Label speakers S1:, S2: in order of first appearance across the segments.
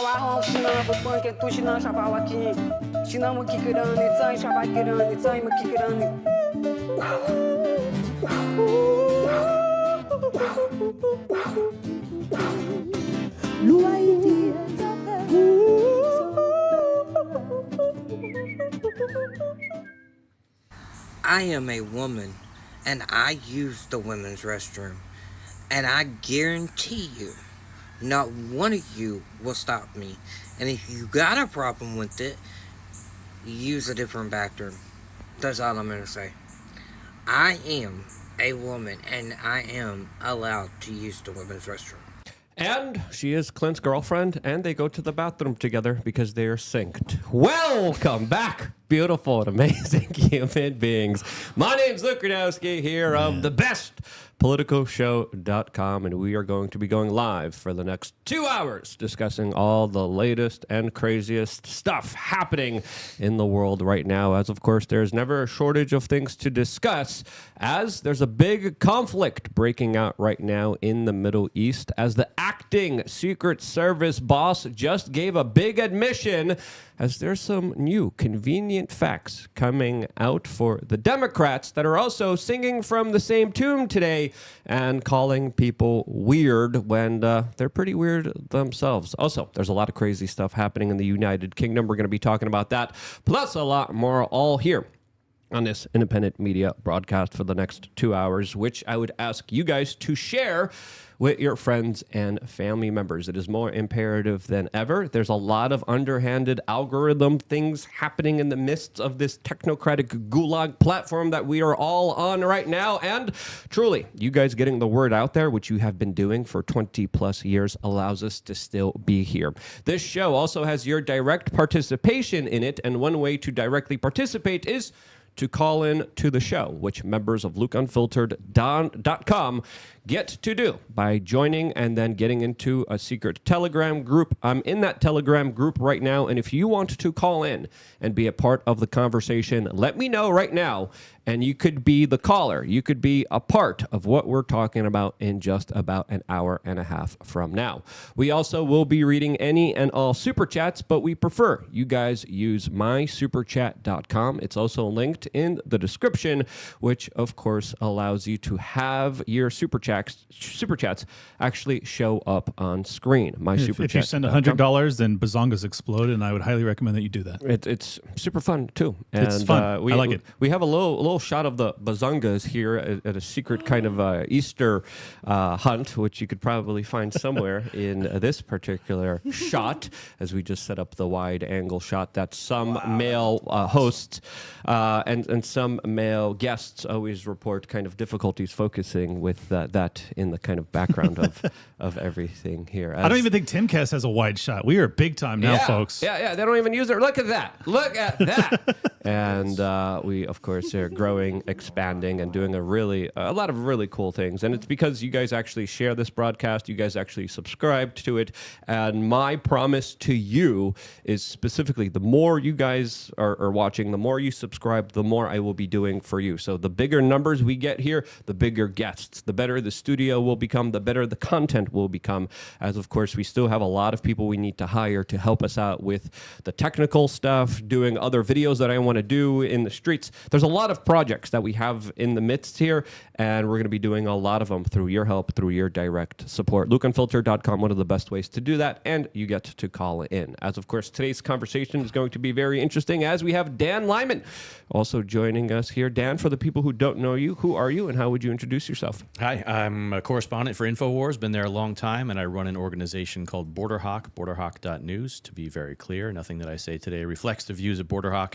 S1: Shawa Shina Punk and Tushina Shavawaki. Shinama Kikirani, Tsai Shavakirani, Tsai Makikirani.
S2: I am a woman, and I use the women's restroom. And I guarantee you, not one of you will stop me. And if you got a problem with it, use a different bathroom. That's all I'm going to say. I am a woman, and I am allowed to use the women's restroom.
S3: And she is Clint's girlfriend, and they go to the bathroom together because they are synced. Welcome back, beautiful and amazing human beings. My name's Luke Gradowski here of the best politicalshow.com, and we are going to be going live for the next 2 hours discussing all the latest and craziest stuff happening in the world right now, as of course there's never a shortage of things to discuss, as there's a big conflict breaking out right now in the Middle East, as the acting Secret Service boss just gave a big admission, as there's some new convenient facts coming out for the Democrats that are also singing from the same tune today and calling people weird when they're pretty weird themselves. Also, there's a lot of crazy stuff happening in the United Kingdom. We're going to be talking about that, plus a lot more, all here on this independent media broadcast for the next 2 hours, which I would ask you guys to share with your friends and family members. It is more imperative than ever. There's a lot of underhanded algorithm things happening in the midst of this technocratic gulag platform that we are all on right now. And truly, you guys getting the word out there, which you have been doing for 20 plus years, allows us to still be here. This show also has your direct participation in it. And one way to directly participate is to call in to the show, which members of LukeUnfiltered.com get to do by joining and then getting into a secret Telegram group. I'm in that Telegram group right now, and if you want to call in and be a part of the conversation, let me know right now, and you could be the caller. You could be a part of what we're talking about in just about an hour and a half from now. We also will be reading any and all super chats, but we prefer you guys use mysuperchat.com. It's also linked in the description, which of course allows you to have your super chats actually show up on screen.
S4: If you send $100, then bazongas explode, and I would highly recommend that you do that.
S3: It's super fun too. And,
S4: it's fun. I like it.
S3: We have a little shot of the bazongas here at a secret kind of Easter hunt, which you could probably find somewhere in this particular shot, as we just set up the wide angle shot that some male hosts and some male guests always report kind of difficulties focusing with that in the kind of background of everything here.
S4: I don't even think Timcast has a wide shot. We are big time now, folks.
S3: Yeah, they don't even use it. Look at that. And we, of course, are growing, expanding, and doing a lot of really cool things. And it's because you guys actually share this broadcast. You guys actually subscribe to it. And my promise to you is specifically the more you guys are watching, the more you subscribe, the more I will be doing for you. So the bigger numbers we get here, the bigger guests, the better the studio will become, the better the content will become. As of course, we still have a lot of people we need to hire to help us out with the technical stuff, doing other videos that I want to do in the streets. There's a lot of projects that we have in the midst here, and we're going to be doing a lot of them through your help, through your direct support. LukeUnfiltered.com, one of the best ways to do that, and you get to call in. As of course, today's conversation is going to be very interesting, as we have Dan Lyman also joining us here. Dan, for the people who don't know you, who are you, and how would you introduce yourself?
S5: Hi, I'm a correspondent for InfoWars, been there a long time, and I run an organization called BorderHawk, borderhawk.news. To be very clear, nothing that I say today reflects the views of BorderHawk,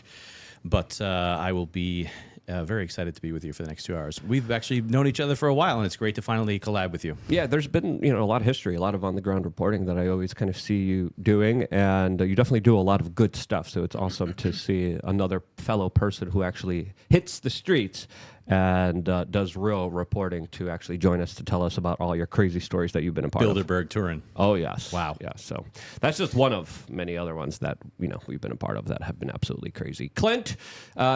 S5: but I will be very excited to be with you for the next 2 hours. We've actually known each other for a while, and it's great to finally collab with you.
S3: Yeah, there's been a lot of history, a lot of on-the-ground reporting that I always kind of see you doing, and you definitely do a lot of good stuff, so it's awesome to see another fellow person who actually hits the streets and does real reporting to actually join us to tell us about all your crazy stories that you've been a part of.
S5: Bilderberg Turin.
S3: Oh, yes.
S5: Wow.
S3: Yeah, so that's just one of many other ones that we've been a part of that have been absolutely crazy. Clint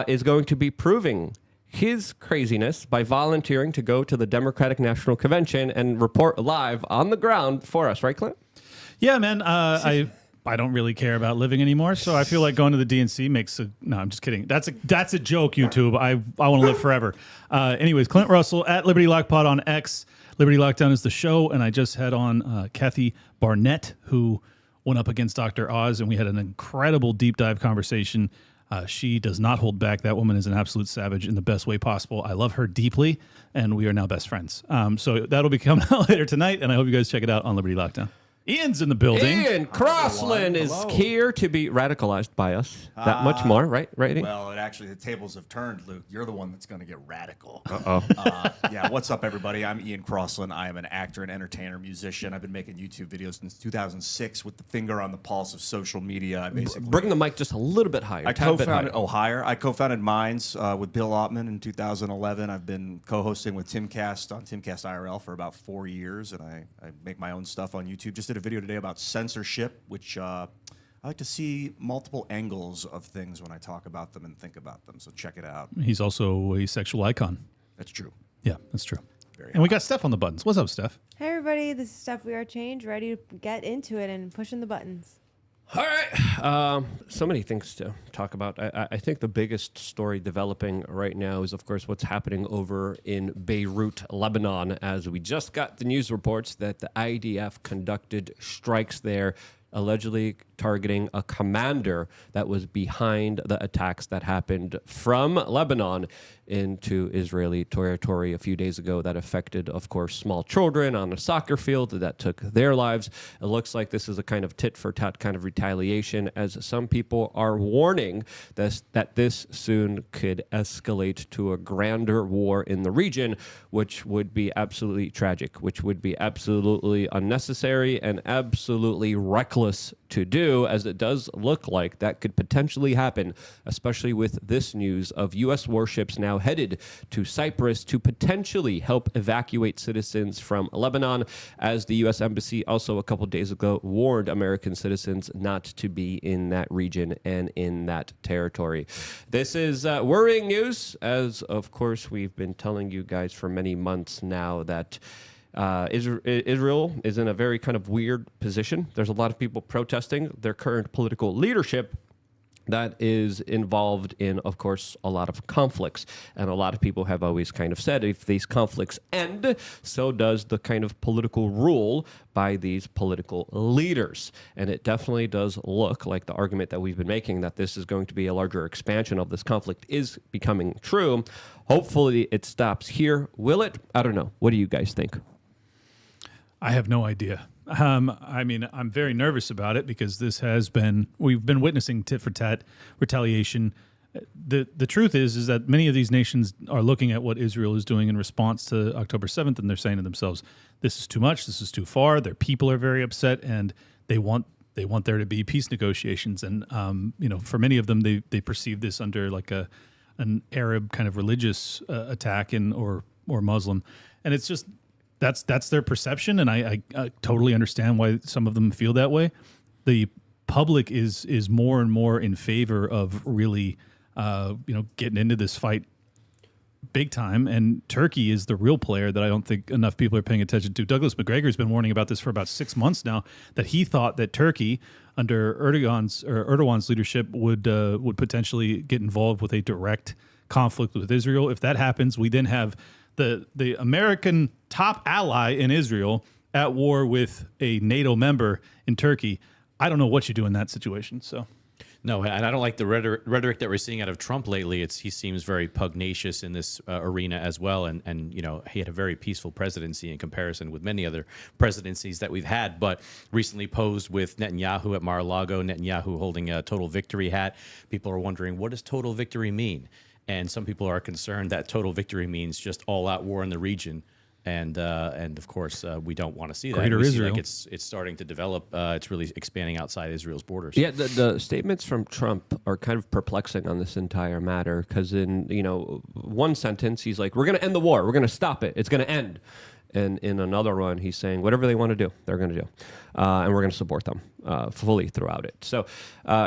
S3: is going to be proving his craziness by volunteering to go to the Democratic National Convention and report live on the ground for us. Right, Clint?
S4: Yeah, man. I don't really care about living anymore. So I feel like going to the DNC no, I'm just kidding. That's a joke, YouTube. I want to live forever. Anyways, Clint Russell at Liberty Lock Pod on X. Liberty Lockdown is the show, and I just had on Kathy Barnett, who went up against Dr. Oz, and we had an incredible deep dive conversation. She does not hold back. That woman is an absolute savage in the best way possible. I love her deeply, and we are now best friends. So that'll be coming out later tonight, and I hope you guys check it out on Liberty Lockdown. Ian's in the building.
S3: Ian Crossland is here to be radicalized by us. That much more, right? Right? Ian?
S6: Well, the tables have turned, Luke. You're the one that's going to get radical.
S3: Uh-oh.
S6: Yeah, what's up, everybody? I'm Ian Crossland. I am an actor and entertainer, musician. I've been making YouTube videos since 2006 with the finger on the pulse of social media. I basically
S3: Bring the mic just a little bit higher.
S6: I co-founded higher. I co-founded Minds with Bill Ottman in 2011. I've been co-hosting with Timcast on Timcast IRL for about 4 years, and I make my own stuff on YouTube. Just did a video today about censorship, which I like to see multiple angles of things when I talk about them and think about them. So check it out.
S4: He's also a sexual icon.
S6: That's true.
S4: Yeah, that's true.
S6: Very
S4: and we got Steph on the buttons. What's up, Steph?
S7: Hey everybody, this is Steph. We are Change, ready to get into it and pushing the buttons.
S3: All right. So many things to talk about. I think the biggest story developing right now is, of course, what's happening over in Beirut, Lebanon, as we just got the news reports that the IDF conducted strikes there, allegedly targeting a commander that was behind the attacks that happened from Lebanon into Israeli territory a few days ago that affected, of course, small children on a soccer field that took their lives. It looks like this is a kind of tit-for-tat kind of retaliation, as some people are warning that this soon could escalate to a grander war in the region, which would be absolutely tragic, which would be absolutely unnecessary and absolutely reckless to do, as it does look like that could potentially happen, especially with this news of U.S. warships now headed to Cyprus to potentially help evacuate citizens from Lebanon, as the U.S. Embassy also a couple days ago warned American citizens not to be in that region and in that territory. This is worrying news, as of course we've been telling you guys for many months now that Israel is in a very kind of weird position. There's a lot of people protesting their current political leadership that is involved in, of course, a lot of conflicts. And a lot of people have always kind of said, if these conflicts end, so does the kind of political rule by these political leaders. And it definitely does look like the argument that we've been making, that this is going to be a larger expansion of this conflict, is becoming true. Hopefully it stops here. Will it? I don't know. What do you guys think?
S4: I have no idea. I mean, I'm very nervous about it because we've been witnessing tit for tat retaliation. The truth is that many of these nations are looking at what Israel is doing in response to October 7th, and they're saying to themselves, this is too much, this is too far. Their people are very upset, and they want there to be peace negotiations. And, for many of them, they perceive this under like an Arab kind of religious attack or Muslim. And it's just, that's their perception, and I totally understand why some of them feel that way. The public is more and more in favor of really, getting into this fight big time, and Turkey is the real player that I don't think enough people are paying attention to. Douglas McGregor has been warning about this for about 6 months now, that he thought that Turkey, under Erdogan's leadership, would potentially get involved with a direct conflict with Israel. If that happens, we then have the American top ally in Israel at war with a NATO member in Turkey. I don't know what you do in that situation. So,
S5: no, and I don't like the rhetoric that we're seeing out of Trump lately. He seems very pugnacious in this arena as well, and he had a very peaceful presidency in comparison with many other presidencies that we've had. But recently posed with Netanyahu at Mar-a-Lago, Netanyahu holding a total victory hat. People are wondering, what does total victory mean? And some people are concerned that total victory means just all-out war in the region, and of course we don't want to see that.
S4: Greater Israel.
S5: Like it's starting to develop. It's really expanding outside Israel's borders.
S3: Yeah, the statements from Trump are kind of perplexing on this entire matter, because in one sentence he's like, "We're going to end the war. We're going to stop it. It's going to end." And in another one, he's saying whatever they want to do, they're going to do. And we're going to support them fully throughout it. So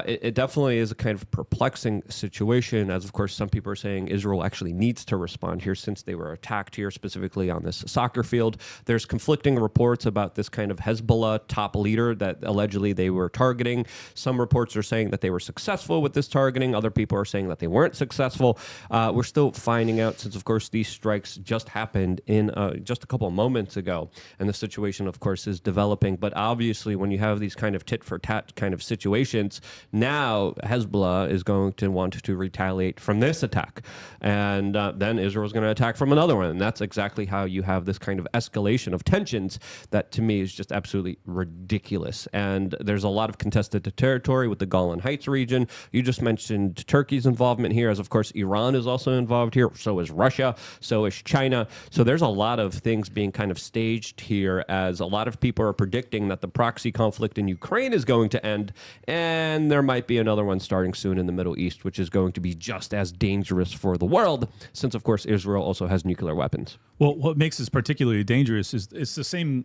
S3: it definitely is a kind of perplexing situation, as of course some people are saying Israel actually needs to respond here since they were attacked here, specifically on this soccer field. There's conflicting reports about this kind of Hezbollah top leader that allegedly they were targeting. Some reports are saying that they were successful with this targeting. Other people are saying that they weren't successful. We're still finding out since, of course, these strikes just happened in just a couple of moments ago. And the situation, of course, is developing. But obviously, when you have these kind of tit-for-tat kind of situations, now Hezbollah is going to want to retaliate from this attack. And then Israel is going to attack from another one. And that's exactly how you have this kind of escalation of tensions that, to me, is just absolutely ridiculous. And there's a lot of contested territory with the Golan Heights region. You just mentioned Turkey's involvement here, as, of course, Iran is also involved here. So is Russia. So is China. So there's a lot of things being kind of staged here, as a lot of people are predicting that the proxy conflict in Ukraine is going to end, and there might be another one starting soon in the Middle East, which is going to be just as dangerous for the world, since, of course, Israel also has nuclear weapons.
S4: Well, what makes this particularly dangerous is it's the same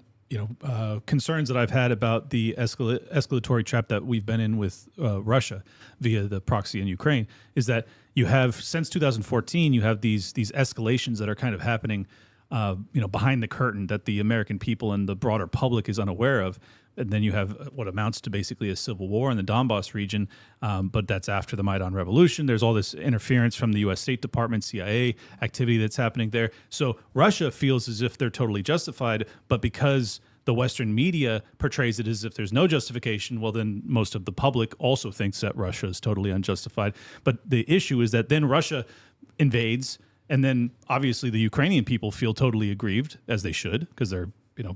S4: concerns that I've had about the escalatory trap that we've been in with Russia via the proxy in Ukraine, is that you have, since 2014, you have these escalations that are kind of happening behind the curtain that the American people and the broader public is unaware of. And then you have what amounts to basically a civil war in the Donbass region, but that's after the Maidan Revolution. There's all this interference from the U.S. State Department, CIA activity that's happening there. So Russia feels as if they're totally justified, but because the Western media portrays it as if there's no justification, well, then most of the public also thinks that Russia is totally unjustified. But the issue is that then Russia invades, and then obviously the Ukrainian people feel totally aggrieved, as they should, because they're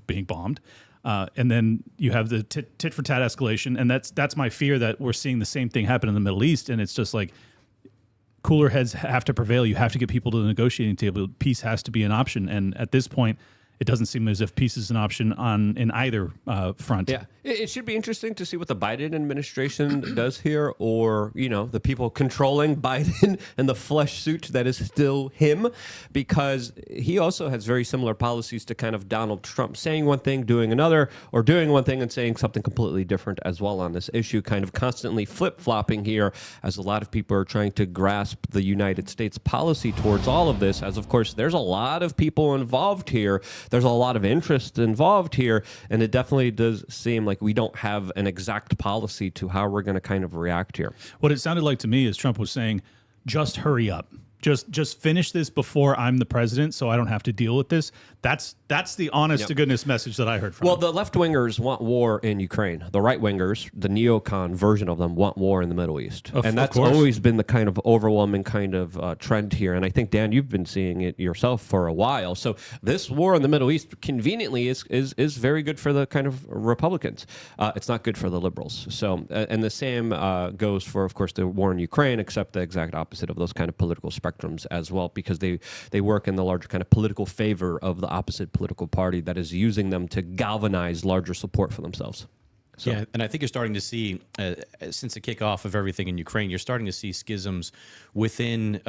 S4: being bombed. And then you have the tit for tat escalation, and that's my fear, that we're seeing the same thing happen in the Middle East, and it's just like cooler heads have to prevail. You have to get people to the negotiating table. Peace has to be an option, and at this point, it doesn't seem as if peace is an option in either front.
S3: Yeah, it should be interesting to see what the Biden administration does here, or the people controlling Biden and the flesh suit that is still him, because he also has very similar policies to kind of Donald Trump, saying one thing, doing another, or doing one thing and saying something completely different as well on this issue, kind of constantly flip-flopping here, as a lot of people are trying to grasp the United States policy towards all of this, as of course there's a lot of people involved here. There's a lot of interest involved here, and it definitely does seem like we don't have an exact policy to how we're going to kind of react here.
S4: What it sounded like to me is Trump was saying, just hurry up. Just finish this before I'm the president, so I don't have to deal with this. That's the honest to goodness message that I heard from him.
S3: The left wingers want war in Ukraine. The right wingers, the neocon version of them, want war in the Middle East, and that's always been the kind of overwhelming kind of trend here. And I think, Dan, you've been seeing it yourself for a while. So this war in the Middle East conveniently is very good for the kind of Republicans. It's not good for the liberals. So and the same goes for, of course, the war in Ukraine, except the exact opposite of those kind of political spectrums as well, because they work in the larger kind of political favor of the opposite political party that is using them to galvanize larger support for themselves. So.
S5: Yeah, and I think you're starting to see, since the kickoff of everything in Ukraine, you're starting to see schisms within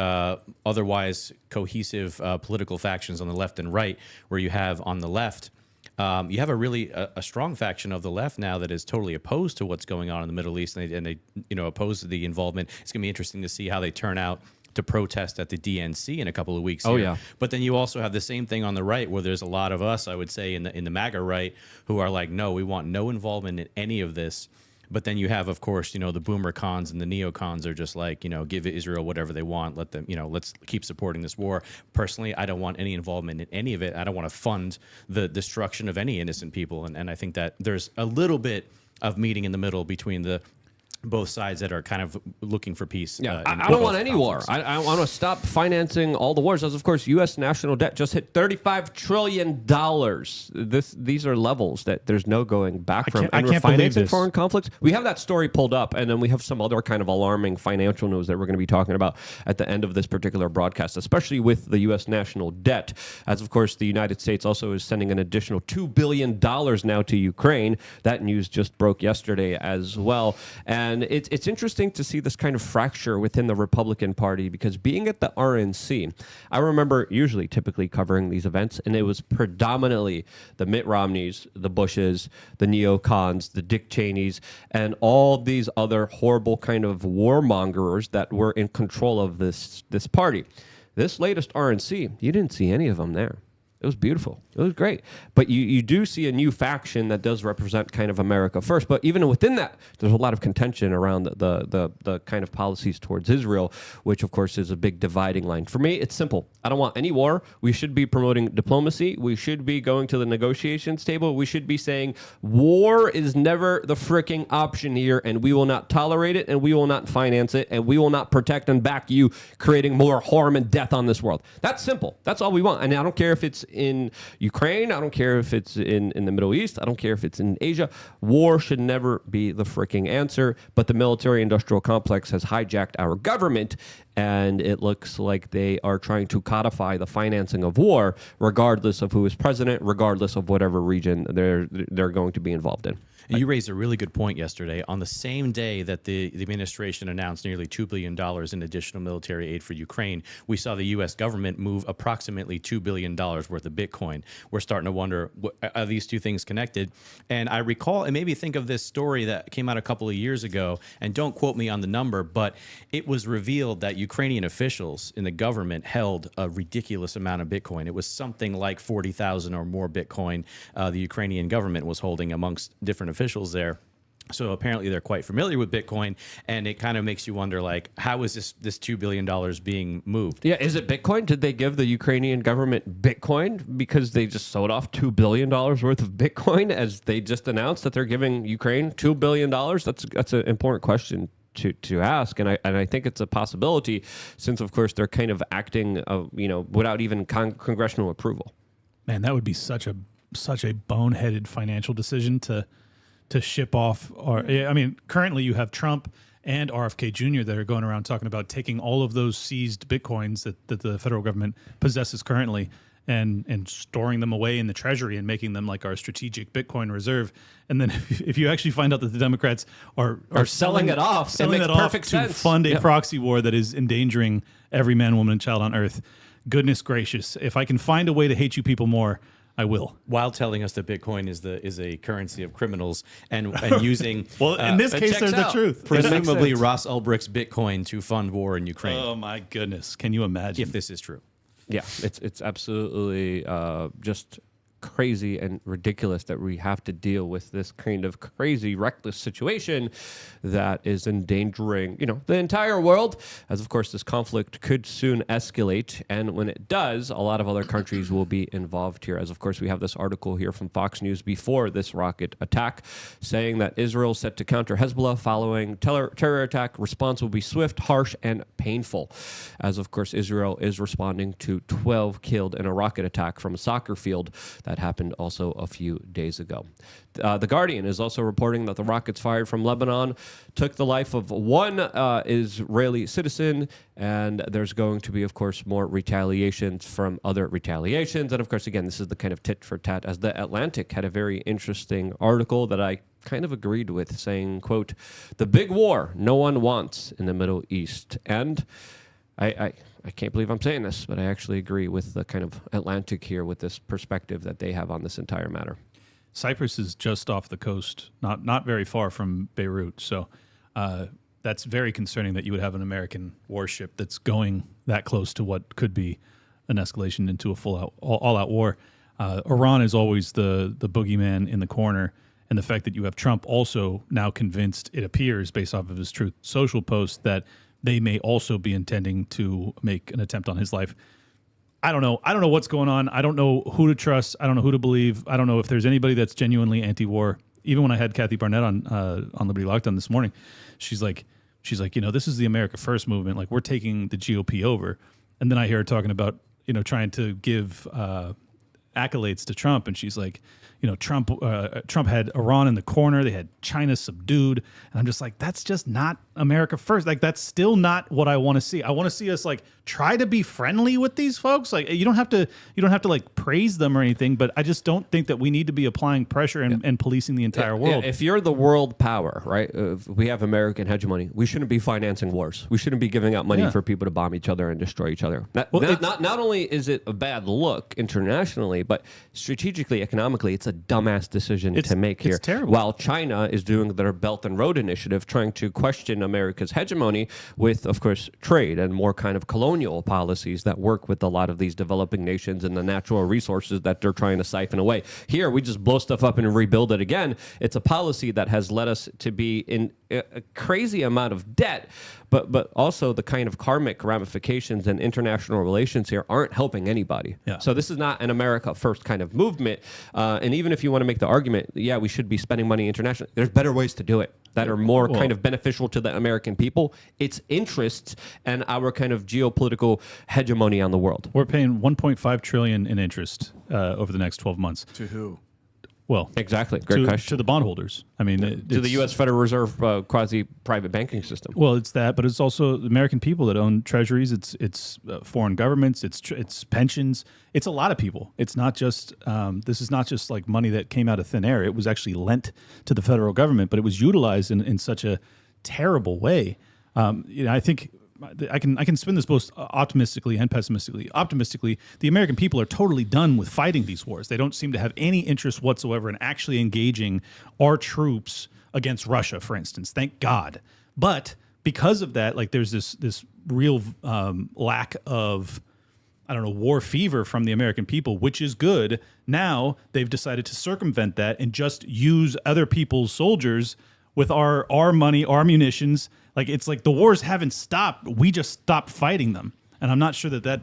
S5: otherwise cohesive political factions on the left and right, where you have on the left, you have a strong faction of the left now that is totally opposed to what's going on in the Middle East, and they opposed to the involvement. It's going to be interesting to see how they turn out to protest at the DNC in a couple of weeks.
S3: Oh,
S5: here.
S3: yeah.
S5: But then you also have the same thing on the right, where there's a lot of us, I would say, in the MAGA right, who are like, no, we want no involvement in any of this. But then you have, of course, the boomer cons and the neocons are just like, give Israel whatever they want. Let them, let's keep supporting this war. Personally, I don't want any involvement in any of it. I don't want to fund the destruction of any innocent people. And I think that there's a little bit of meeting in the middle between both sides that are kind of looking for peace.
S3: Yeah, I don't want any war. I want to stop financing all the wars. As of course, U.S. national debt just hit $35 trillion. These are levels that there's no going back from.
S4: I can't believe this.
S3: Foreign conflicts. We have that story pulled up, and then we have some other kind of alarming financial news that we're going to be talking about at the end of this particular broadcast, especially with the U.S. national debt. As of course, the United States also is sending an additional $2 billion now to Ukraine. That news just broke yesterday as well. And And it's interesting to see this kind of fracture within the Republican Party, because being at the RNC, I remember typically covering these events, and it was predominantly the Mitt Romneys, the Bushes, the neocons, the Dick Cheneys, and all these other horrible kind of warmongers that were in control of this party. This latest RNC, you didn't see any of them there. It was beautiful. It was great. But you do see a new faction that does represent kind of America first. But even within that, there's a lot of contention around the kind of policies towards Israel, which, of course, is a big dividing line. For me, it's simple. I don't want any war. We should be promoting diplomacy. We should be going to the negotiations table. We should be saying war is never the freaking option here, and we will not tolerate it, and we will not finance it, and we will not protect and back you creating more harm and death on this world. That's simple. That's all we want. And I don't care if it's in Ukraine. I don't care if it's in the Middle East. I don't care if it's in Asia. War should never be the freaking answer. But the military-industrial complex has hijacked our government, and it looks like they are trying to codify the financing of war, regardless of who is president, regardless of whatever region they're going to be involved in.
S5: And you raised a really good point yesterday. On the same day that the administration announced nearly $2 billion in additional military aid for Ukraine, we saw the U.S. government move approximately $2 billion worth of Bitcoin. We're starting to wonder, are these two things connected? And I recall, and maybe think of this story that came out a couple of years ago, and don't quote me on the number, but it was revealed that Ukrainian officials in the government held a ridiculous amount of Bitcoin. It was something like 40,000 or more Bitcoin the Ukrainian government was holding amongst different officials there. So apparently they're quite familiar with Bitcoin, and it kind of makes you wonder, like, how is this $2 billion being moved?
S3: Yeah, is it Bitcoin? Did they give the Ukrainian government Bitcoin because they just sold off $2 billion worth of Bitcoin, as they just announced that they're giving Ukraine $2 billion? That's an important question to ask, and I think it's a possibility, since of course they're kind of acting without even congressional approval.
S4: Man, that would be such a boneheaded financial decision to ship off. Currently you have Trump and RFK Jr. that are going around talking about taking all of those seized Bitcoins that the federal government possesses currently and storing them away in the Treasury and making them like our strategic Bitcoin reserve. And then if you actually find out that the Democrats are
S3: selling it off,
S4: selling it off to fund a proxy war that is endangering every man, woman, and child on earth, goodness gracious, if I can find a way to hate you people more, I will.
S5: While telling us that Bitcoin is a currency of criminals and using
S4: well, in this case, they're the truth.
S5: Presumably Ross Ulbricht's Bitcoin to fund war in Ukraine.
S4: Oh my goodness! Can you imagine
S5: if this is true?
S3: Yeah, it's absolutely just crazy and ridiculous that we have to deal with this kind of crazy, reckless situation that is endangering, the entire world, as of course this conflict could soon escalate. And when it does, a lot of other countries will be involved here. As of course we have this article here from Fox News before this rocket attack saying that Israel set to counter Hezbollah following terror attack. Response will be swift, harsh, and painful. As of course Israel is responding to 12 killed in a rocket attack from a soccer field that happened also a few days ago. The Guardian is also reporting that the rockets fired from Lebanon took the life of one Israeli citizen, and there's going to be, of course, more retaliations from other retaliations. And, of course, again, this is the kind of tit for tat, as The Atlantic had a very interesting article that I kind of agreed with, saying, quote, "The big war no one wants in the Middle East." And I can't believe I'm saying this, but I actually agree with the kind of Atlantic here with this perspective that they have on this entire matter.
S4: Cyprus is just off the coast, not very far from Beirut. So that's very concerning that you would have an American warship that's going that close to what could be an escalation into a all-out war. Iran is always the boogeyman in the corner. And the fact that you have Trump also now convinced, it appears, based off of his Truth Social post, that they may also be intending to make an attempt on his life. I don't know. I don't know what's going on. I don't know who to trust. I don't know who to believe. I don't know if there's anybody that's genuinely anti-war. Even when I had Kathy Barnett on Liberty Lockdown this morning, she's like, this is the America First movement. Like, we're taking the GOP over. And then I hear her talking about, trying to give accolades to Trump, and she's like, Trump had Iran in the corner. They had China subdued, and I'm just like, that's just not America first. Like, that's still not what I want to see. I want to see us like try to be friendly with these folks. Like, you don't have to like praise them or anything, but I just don't think that we need to be applying pressure and policing the entire world.
S3: If you're the world power, right? If we have American hegemony, we shouldn't be financing wars. We shouldn't be giving out money for people to bomb each other and destroy each other. Not only is it a bad look internationally, but strategically, economically, it's a dumbass decision to make here.
S4: It's terrible.
S3: While China is doing their Belt and Road Initiative, trying to question America's hegemony with, of course, trade and more kind of colonial policies that work with a lot of these developing nations and the natural resources that they're trying to siphon away. Here, we just blow stuff up and rebuild it again. It's a policy that has led us to be in a crazy amount of debt, but also the kind of karmic ramifications and international relations here aren't helping anybody.
S4: Yeah.
S3: So this is not an America first kind of movement. And even if you want to make the argument, yeah, we should be spending money internationally, there's better ways to do it that are more kind of beneficial to the American people, its interests, and our kind of geopolitical hegemony on the world.
S4: We're paying $1.5 trillion in interest over the next 12 months.
S6: To who?
S4: Well,
S3: Exactly. Great question.
S4: to the bondholders. I mean,
S3: To the U.S. Federal Reserve quasi-private banking system.
S4: Well, it's that, but it's also the American people that own treasuries. It's foreign governments. It's pensions. It's a lot of people. It's not just this is not just like money that came out of thin air. It was actually lent to the federal government, but it was utilized in such a terrible way. I think I can spin this both optimistically and pessimistically. Optimistically, the American people are totally done with fighting these wars. They don't seem to have any interest whatsoever in actually engaging our troops against Russia, for instance. Thank God. But because of that, like there's this real lack of, I don't know, war fever from the American people, which is good. Now they've decided to circumvent that and just use other people's soldiers with our money, our munitions. Like, it's like the wars haven't stopped. We just stopped fighting them. And I'm not sure that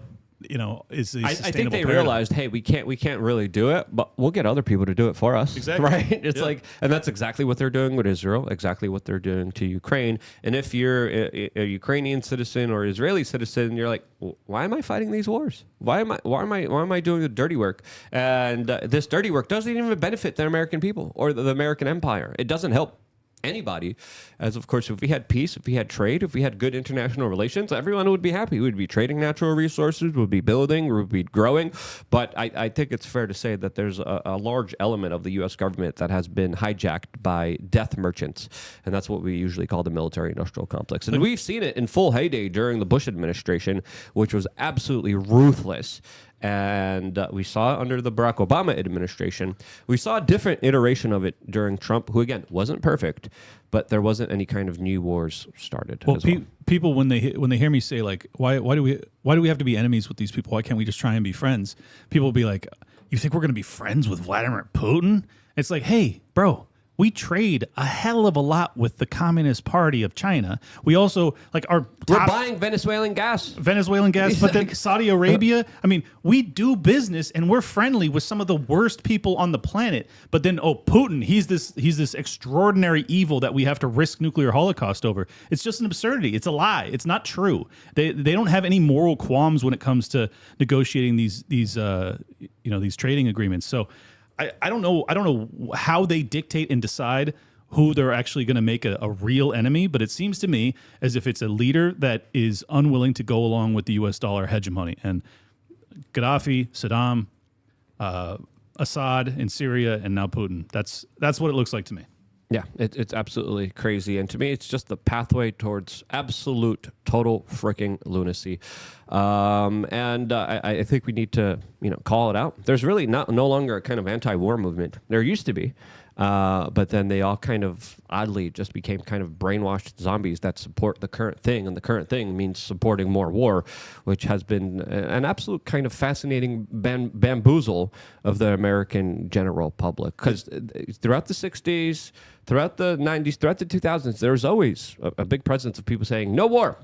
S4: is a sustainable
S3: I think they
S4: paradigm.
S3: realized, hey, we can't really do it, but we'll get other people to do it for us.
S4: Exactly.
S3: Right? It's like, and that's exactly what they're doing with Israel, exactly what they're doing to Ukraine. And if you're a Ukrainian citizen or Israeli citizen, you're like, why am I fighting these wars? Why am I doing the dirty work? And this dirty work doesn't even benefit the American people or the American empire. It doesn't help anybody, as of course, if we had peace, if we had trade, if we had good international relations, everyone would be happy. We'd be trading natural resources, we'd be building, we'd be growing. But I think it's fair to say that there's a large element of the U.S. government that has been hijacked by death merchants, and that's what we usually call the military-industrial complex. And we've seen it in full heyday during the Bush administration, which was absolutely ruthless. And we saw it under the Barack Obama administration. We saw a different iteration of it during Trump, who, again, wasn't perfect, but there wasn't any kind of new wars started.
S4: Well, people, when they hear me say, like, why do we have to be enemies with these people? Why can't we just try and be friends? People will be like, you think we're going to be friends with Vladimir Putin? It's like, hey, bro, we trade a hell of a lot with the Communist Party of China. We also, like, we're
S3: buying Venezuelan gas.
S4: But then Saudi Arabia, I mean, we do business and we're friendly with some of the worst people on the planet. But then, Putin, he's this extraordinary evil that we have to risk nuclear holocaust over. It's just an absurdity. It's a lie. It's not true. They don't have any moral qualms when it comes to negotiating these trading agreements. So I don't know how they dictate and decide who they're actually going to make a real enemy, but it seems to me as if it's a leader that is unwilling to go along with the U.S. dollar hegemony. And Gaddafi, Saddam, Assad in Syria, and now Putin. That's what it looks like to me.
S3: Yeah, it's absolutely crazy. And to me, it's just the pathway towards absolute, total freaking lunacy. And I think we need to, call it out. There's really no longer a kind of anti-war movement. There used to be. But then they all kind of oddly just became kind of brainwashed zombies that support the current thing. And the current thing means supporting more war, which has been an absolute kind of fascinating bamboozle of the American general public. Because throughout the 60s, throughout the 90s, throughout the 2000s, there was always a big presence of people saying, no war.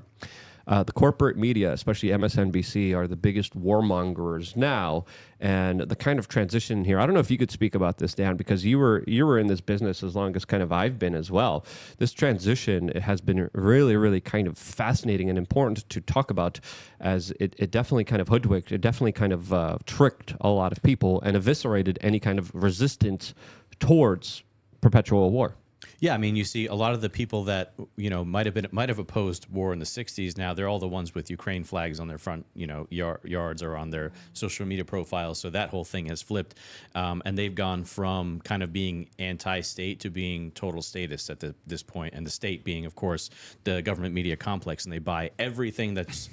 S3: the corporate media, especially MSNBC, are the biggest warmongers now. And the kind of transition here, I don't know if you could speak about this, Dan, because you were in this business as long as kind of I've been as well. This transition has been really, really kind of fascinating and important to talk about, as it definitely kind of hoodwinked, it definitely kind of tricked a lot of people and eviscerated any kind of resistance towards perpetual war.
S5: Yeah, I mean, you see a lot of the people that might have opposed war in the '60s. Now they're all the ones with Ukraine flags on their front, yards or on their social media profiles. So that whole thing has flipped, and they've gone from kind of being anti-state to being total statist at this point, and the state being, of course, the government media complex, and they buy everything that's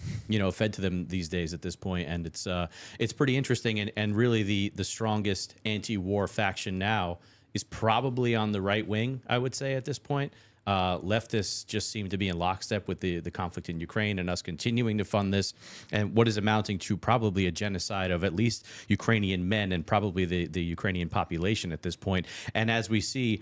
S5: fed to them these days at this point, and it's pretty interesting, and really the strongest anti-war faction now is probably on the right wing, I would say, at this point. Leftists just seem to be in lockstep with the conflict in Ukraine and us continuing to fund this, and what is amounting to probably a genocide of at least Ukrainian men and probably the Ukrainian population at this point. And as we see,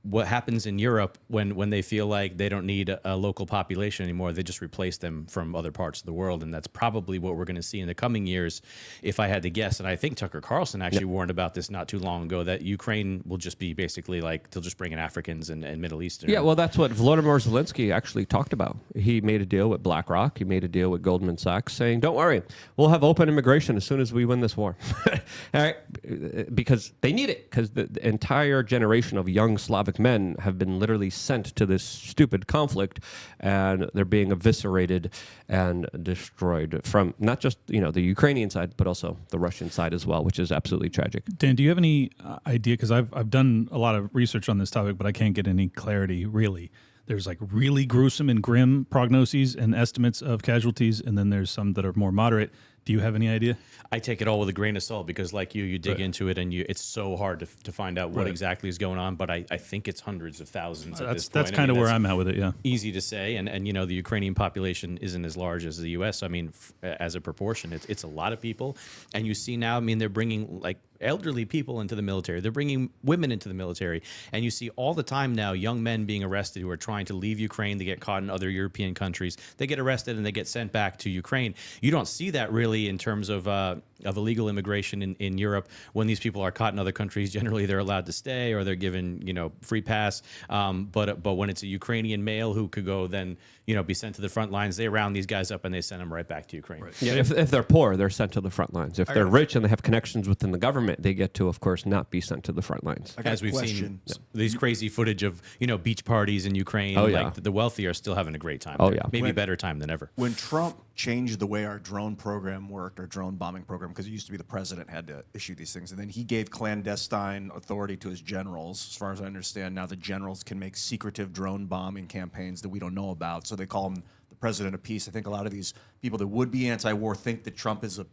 S5: what happens in Europe when they feel like they don't need a local population anymore, they just replace them from other parts of the world. And that's probably what we're going to see in the coming years, if I had to guess. And I think Tucker Carlson actually warned about this not too long ago, that Ukraine will just be basically like, they'll just bring in Africans and Middle Eastern.
S3: Yeah, well, that's what Volodymyr Zelensky actually talked about. He made a deal with BlackRock. He made a deal with Goldman Sachs saying, don't worry, we'll have open immigration as soon as we win this war. All right? Because they need it, because the entire generation of young Slavic men have been literally sent to this stupid conflict, and they're being eviscerated and destroyed from not just the Ukrainian side, but also the Russian side as well, which is absolutely tragic.
S4: Dan, do you have any idea? Because I've done a lot of research on this topic, but I can't get any clarity, really. There's like really gruesome and grim prognoses and estimates of casualties, and then there's some that are more moderate. Do you have any idea?
S5: I take it all with a grain of salt, because like you dig into it, and it's so hard to find out what exactly is going on. But I think it's hundreds of thousands at this point.
S4: That's kind of where I'm at with it, yeah.
S5: Easy to say. And the Ukrainian population isn't as large as the U.S. I mean, as a proportion, it's a lot of people. And you see now, I mean, they're bringing like elderly people into the military. They're bringing women into the military. And you see all the time now young men being arrested who are trying to leave Ukraine. They get caught in other European countries. They get arrested and they get sent back to Ukraine. You don't see that really in terms of illegal immigration in Europe. When these people are caught in other countries, generally they're allowed to stay or they're given, free pass. But when it's a Ukrainian male who could go then, be sent to the front lines, they round these guys up and they send them right back to Ukraine. Right.
S3: Yeah, if they're poor, they're sent to the front lines. If they're rich and they have connections within the government, they get to, of course, not be sent to the front lines.
S5: As we've seen these crazy footage of, beach parties in Ukraine, like the wealthy are still having a great time. Maybe better time than ever.
S6: When Trump changed the way our drone program worked, our drone bombing program, because it used to be the president had to issue these things, and then he gave clandestine authority to his generals. As far as I understand, now the generals can make secretive drone bombing campaigns that we don't know about, so they call him the president of peace. I think a lot of these people that would be anti-war think that Trump is a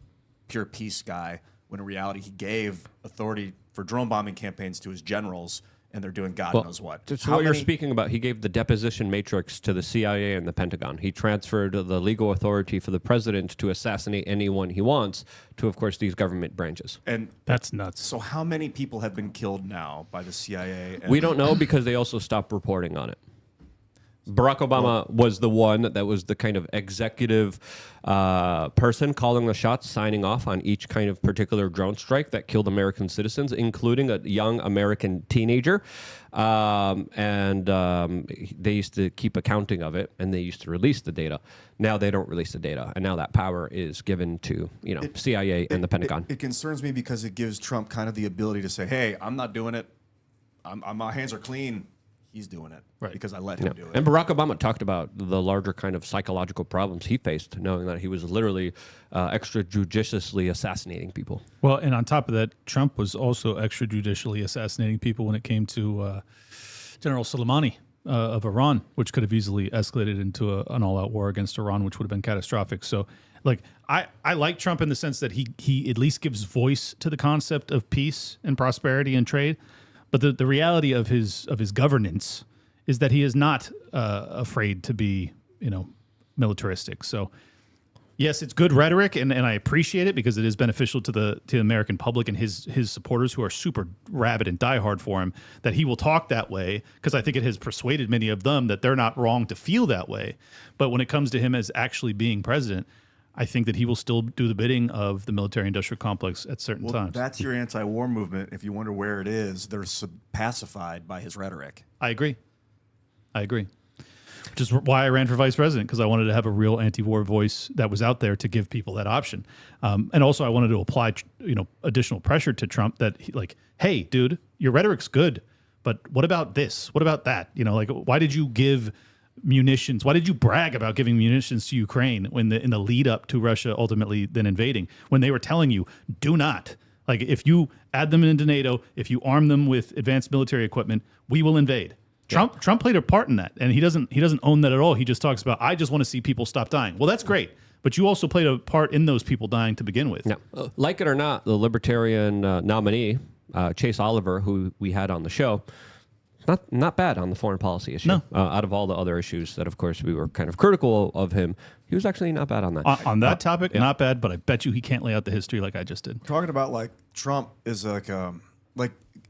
S6: pure peace guy, when in reality he gave authority for drone bombing campaigns to his generals, and they're doing God knows what.
S3: So what you're speaking about, he gave the deposition matrix to the CIA and the Pentagon. He transferred the legal authority for the president to assassinate anyone he wants to, of course, these government branches.
S6: And
S4: that's nuts.
S6: So how many people have been killed now by the CIA?
S3: We don't know, because they also stopped reporting on it. Barack Obama was the one that was the kind of executive person calling the shots, signing off on each kind of particular drone strike that killed American citizens, including a young American teenager. They used to keep accounting of it, and they used to release the data. Now they don't release the data, and now that power is given to CIA and the Pentagon.
S6: It concerns me because it gives Trump kind of the ability to say, "Hey, I'm not doing it. My hands are clean." He's doing it because I let him do it.
S3: And Barack Obama talked about the larger kind of psychological problems he faced, knowing that he was literally extrajudiciously assassinating people.
S4: Well, and on top of that, Trump was also extrajudicially assassinating people when it came to General Soleimani of Iran, which could have easily escalated into an all-out war against Iran, which would have been catastrophic. So, I like Trump in the sense that he at least gives voice to the concept of peace and prosperity and trade. But the reality of his governance is that he is not afraid to be, militaristic. So Yes, it's good rhetoric, and I appreciate it because it is beneficial to the American public and his supporters who are super rabid and diehard for him, that he will talk that way, because I think it has persuaded many of them that they're not wrong to feel that way. But when it comes to him as actually being president, I think that he will still do the bidding of the military-industrial complex at certain times.
S6: That's your anti-war movement. If you wonder where it is, they're pacified by his rhetoric.
S4: I agree. Which is why I ran for vice president, because I wanted to have a real anti-war voice that was out there to give people that option. And also I wanted to apply, additional pressure to Trump that hey, dude, your rhetoric's good, but what about this? What about that? Why did you give munitions? Why did you brag about giving munitions to Ukraine in the lead up to Russia ultimately then invading, when they were telling you, do not? If you add them into NATO, if you arm them with advanced military equipment, we will invade. Trump played a part in that, and he doesn't own that at all. He just talks about, I just want to see people stop dying. Well, that's great, but you also played a part in those people dying to begin with.
S3: Yeah. Like it or not, the Libertarian nominee, Chase Oliver, who we had on the show, not bad on the foreign policy issue.
S4: No.
S3: Out of all the other issues that, of course, we were kind of critical of him, he was actually not bad on that.
S4: On that topic, not bad, but I bet you he can't lay out the history like I just did.
S6: Talking about Trump is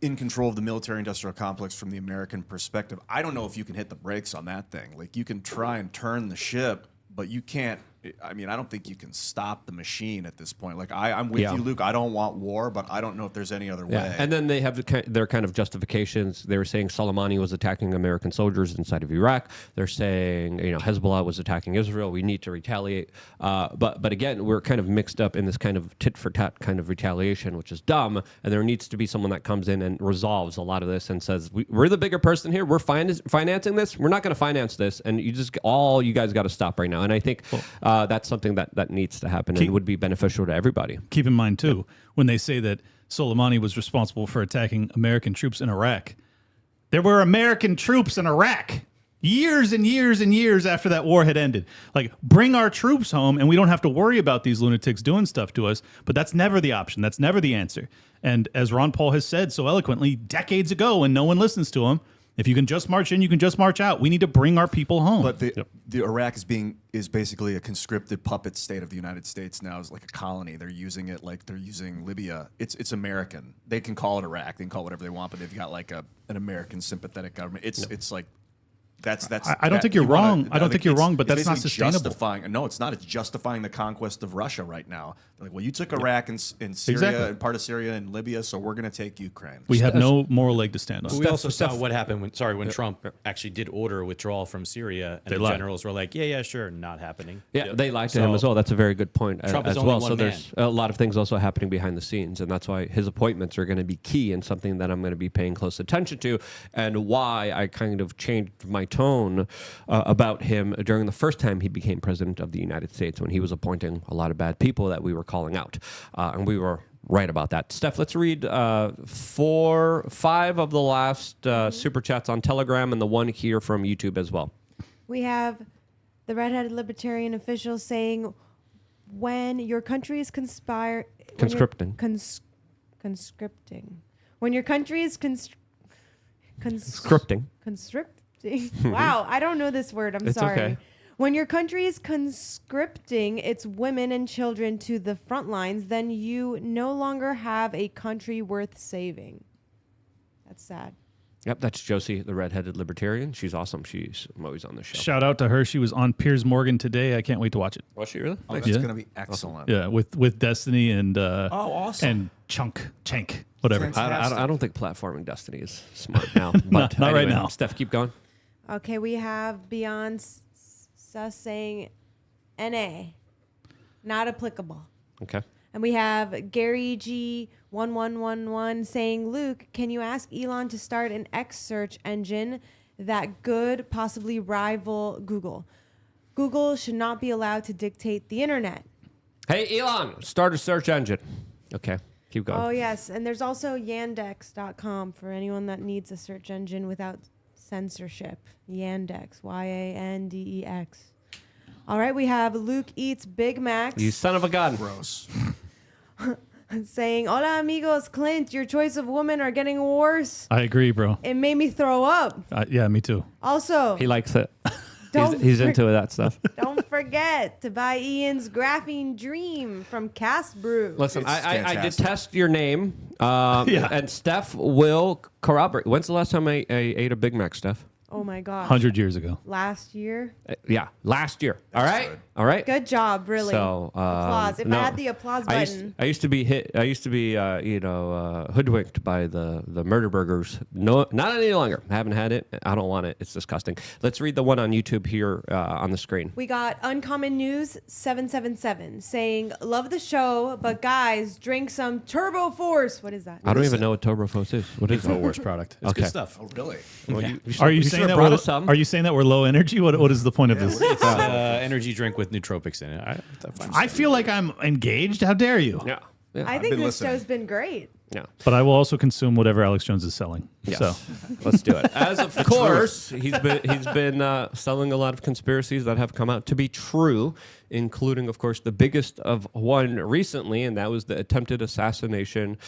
S6: in control of the military-industrial complex from the American perspective. I don't know if you can hit the brakes on that thing. You can try and turn the ship, but you can't. I don't think you can stop the machine at this point. I'm with you, Luke. I don't want war, but I don't know if there's any other way.
S3: And then they have their kind of justifications. They were saying Soleimani was attacking American soldiers inside of Iraq. They're saying, Hezbollah was attacking Israel. We need to retaliate. But again, we're kind of mixed up in this kind of tit for tat kind of retaliation, which is dumb. And there needs to be someone that comes in and resolves a lot of this and says, we're the bigger person here. We're financing this. We're not going to finance this. And you guys got to stop right now. And I think that's something that needs to happen and would be beneficial to everybody.
S4: Keep in mind, too, when they say that Soleimani was responsible for attacking American troops in Iraq, there were American troops in Iraq years and years and years after that war had ended. Bring our troops home and we don't have to worry about these lunatics doing stuff to us. But that's never the option. That's never the answer. And as Ron Paul has said so eloquently decades ago, and no one listens to him, if you can just march in, you can just march out. We need to bring our people home.
S6: But the Iraq is basically a conscripted puppet state of the United States now. Is like a colony. They're using it like they're using Libya. It's American. They can call it Iraq. They can call it whatever they want, but they've got an American sympathetic government. It's like that's.
S4: I don't think you're wrong. I don't think you're wrong, but that's not sustainable.
S6: No, it's not. It's justifying the conquest of Russia right now. They're well, you took Iraq and Syria
S4: Exactly.
S6: and part of Syria and Libya, so we're going to take Ukraine.
S4: We have no moral leg to stand on.
S5: We also saw what happened when Trump actually did order withdrawal from Syria, and the generals were like, yeah, sure, not happening.
S3: Yeah, they lied to him as well. That's a very good point
S5: Trump
S3: as
S5: is only
S3: well.
S5: one
S3: So
S5: man.
S3: there's a lot of things also happening behind the scenes, and that's why his appointments are going to be key and something that I'm going to be paying close attention to, and why I kind of changed my tone about him during the first time he became president of the United States, when he was appointing a lot of bad people that we were calling out. And we were right about that. Steph, let's read 5 of the last super chats on Telegram and the one here from YouTube as well.
S7: We have the redheaded libertarian official saying, when your country is conscripting. When your country is
S3: Scripting.
S7: Wow, I don't know this word. I'm
S3: It's
S7: sorry.
S3: okay.
S7: When your country is conscripting its women and children to the front lines, then you no longer have a country worth saving. That's sad.
S3: Yep, that's Josie, the redheaded libertarian. She's awesome. She's always on the show.
S4: Shout out to her. She was on Piers Morgan today. I can't wait to watch it.
S3: Was she really?
S6: Oh, that's
S4: Yeah.
S6: going to be excellent.
S4: Yeah, with Destiny and
S6: awesome.
S4: and Chank, whatever.
S6: Fantastic.
S3: I don't think platforming Destiny is smart now.
S4: Not
S3: But
S4: right now.
S3: Steph, keep going.
S7: Okay, we have Beyonce saying NA, not applicable.
S3: Okay.
S7: And we have Gary G1111 saying, Luke, can you ask Elon to start an X search engine that could possibly rival Google? Google should not be allowed to dictate the internet.
S3: Hey, Elon, start a search engine. Okay, keep going.
S7: Oh, yes. And there's also Yandex.com for anyone that needs a search engine without censorship. Yandex, Yandex. All right, we have Luke Eats Big Macs.
S3: You son of a gun.
S6: Gross.
S7: saying, hola amigos, Clint, your choice of women are getting worse.
S4: I agree, bro.
S7: It made me throw up.
S4: Yeah, me too.
S7: Also,
S3: He likes it.
S7: Don't
S3: He's
S7: for-
S3: into that stuff.
S7: don't forget to buy Ian's Graphene Dream from Cast Brew.
S3: Listen,
S6: It's
S3: I
S6: fantastic.
S3: detest your name, and Steph will corroborate. When's the last time I ate a Big Mac, Steph?
S7: Oh my gosh.
S4: 100 years ago.
S7: Last year.
S3: Yeah, last year. All right, all right.
S7: Good job, really.
S3: So
S7: applause. If
S3: no,
S7: I had the applause button.
S3: I used to be hoodwinked by the murder burgers. No, not any longer. I haven't had it. I don't want it. It's disgusting. Let's read the one on YouTube here on the screen.
S7: We got Uncommon News 777 saying, love the show, but guys, drink some Turbo Force. What is that?
S3: I don't even know what Turbo Force is. What is that?
S5: InfoWars product. It's
S3: Okay.
S5: good stuff.
S6: Oh, really?
S3: Well,
S4: Are you
S3: should
S4: saying
S3: have
S4: that
S3: brought us some?
S4: are you saying that we're low energy? What is the point of this?
S5: It's energy drink with nootropics in it.
S4: I feel like I'm engaged. How dare you?
S3: Yeah. Yeah.
S7: I think
S6: been
S7: this
S6: listening.
S7: show's been great.
S3: Yeah.
S4: But I will also consume whatever Alex Jones is selling.
S3: Yes.
S4: So
S3: Let's do it. As of course, he's been selling a lot of conspiracies that have come out to be true, including, of course, the biggest of one recently, and that was the attempted assassination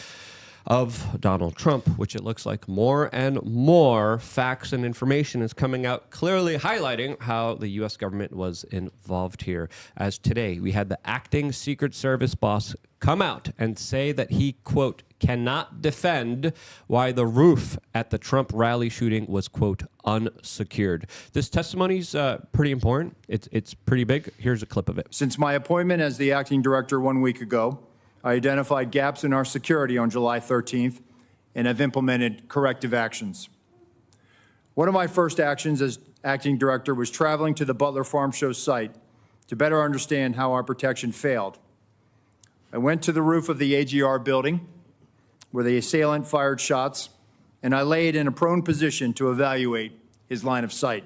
S3: of Donald Trump, which it looks like more and more facts and information is coming out, clearly highlighting how the U.S. government was involved here. As today, we had the acting Secret Service boss come out and say that he, quote, cannot defend why the roof at the Trump rally shooting was, quote, unsecured. This testimony's pretty important. It's pretty big. Here's a clip of it.
S8: Since my appointment as the acting director 1 week ago, I identified gaps in our security on July 13th and have implemented corrective actions. One of my first actions as acting director was traveling to the Butler Farm Show site to better understand how our protection failed. I went to the roof of the AGR building where the assailant fired shots, and I laid in a prone position to evaluate his line of sight.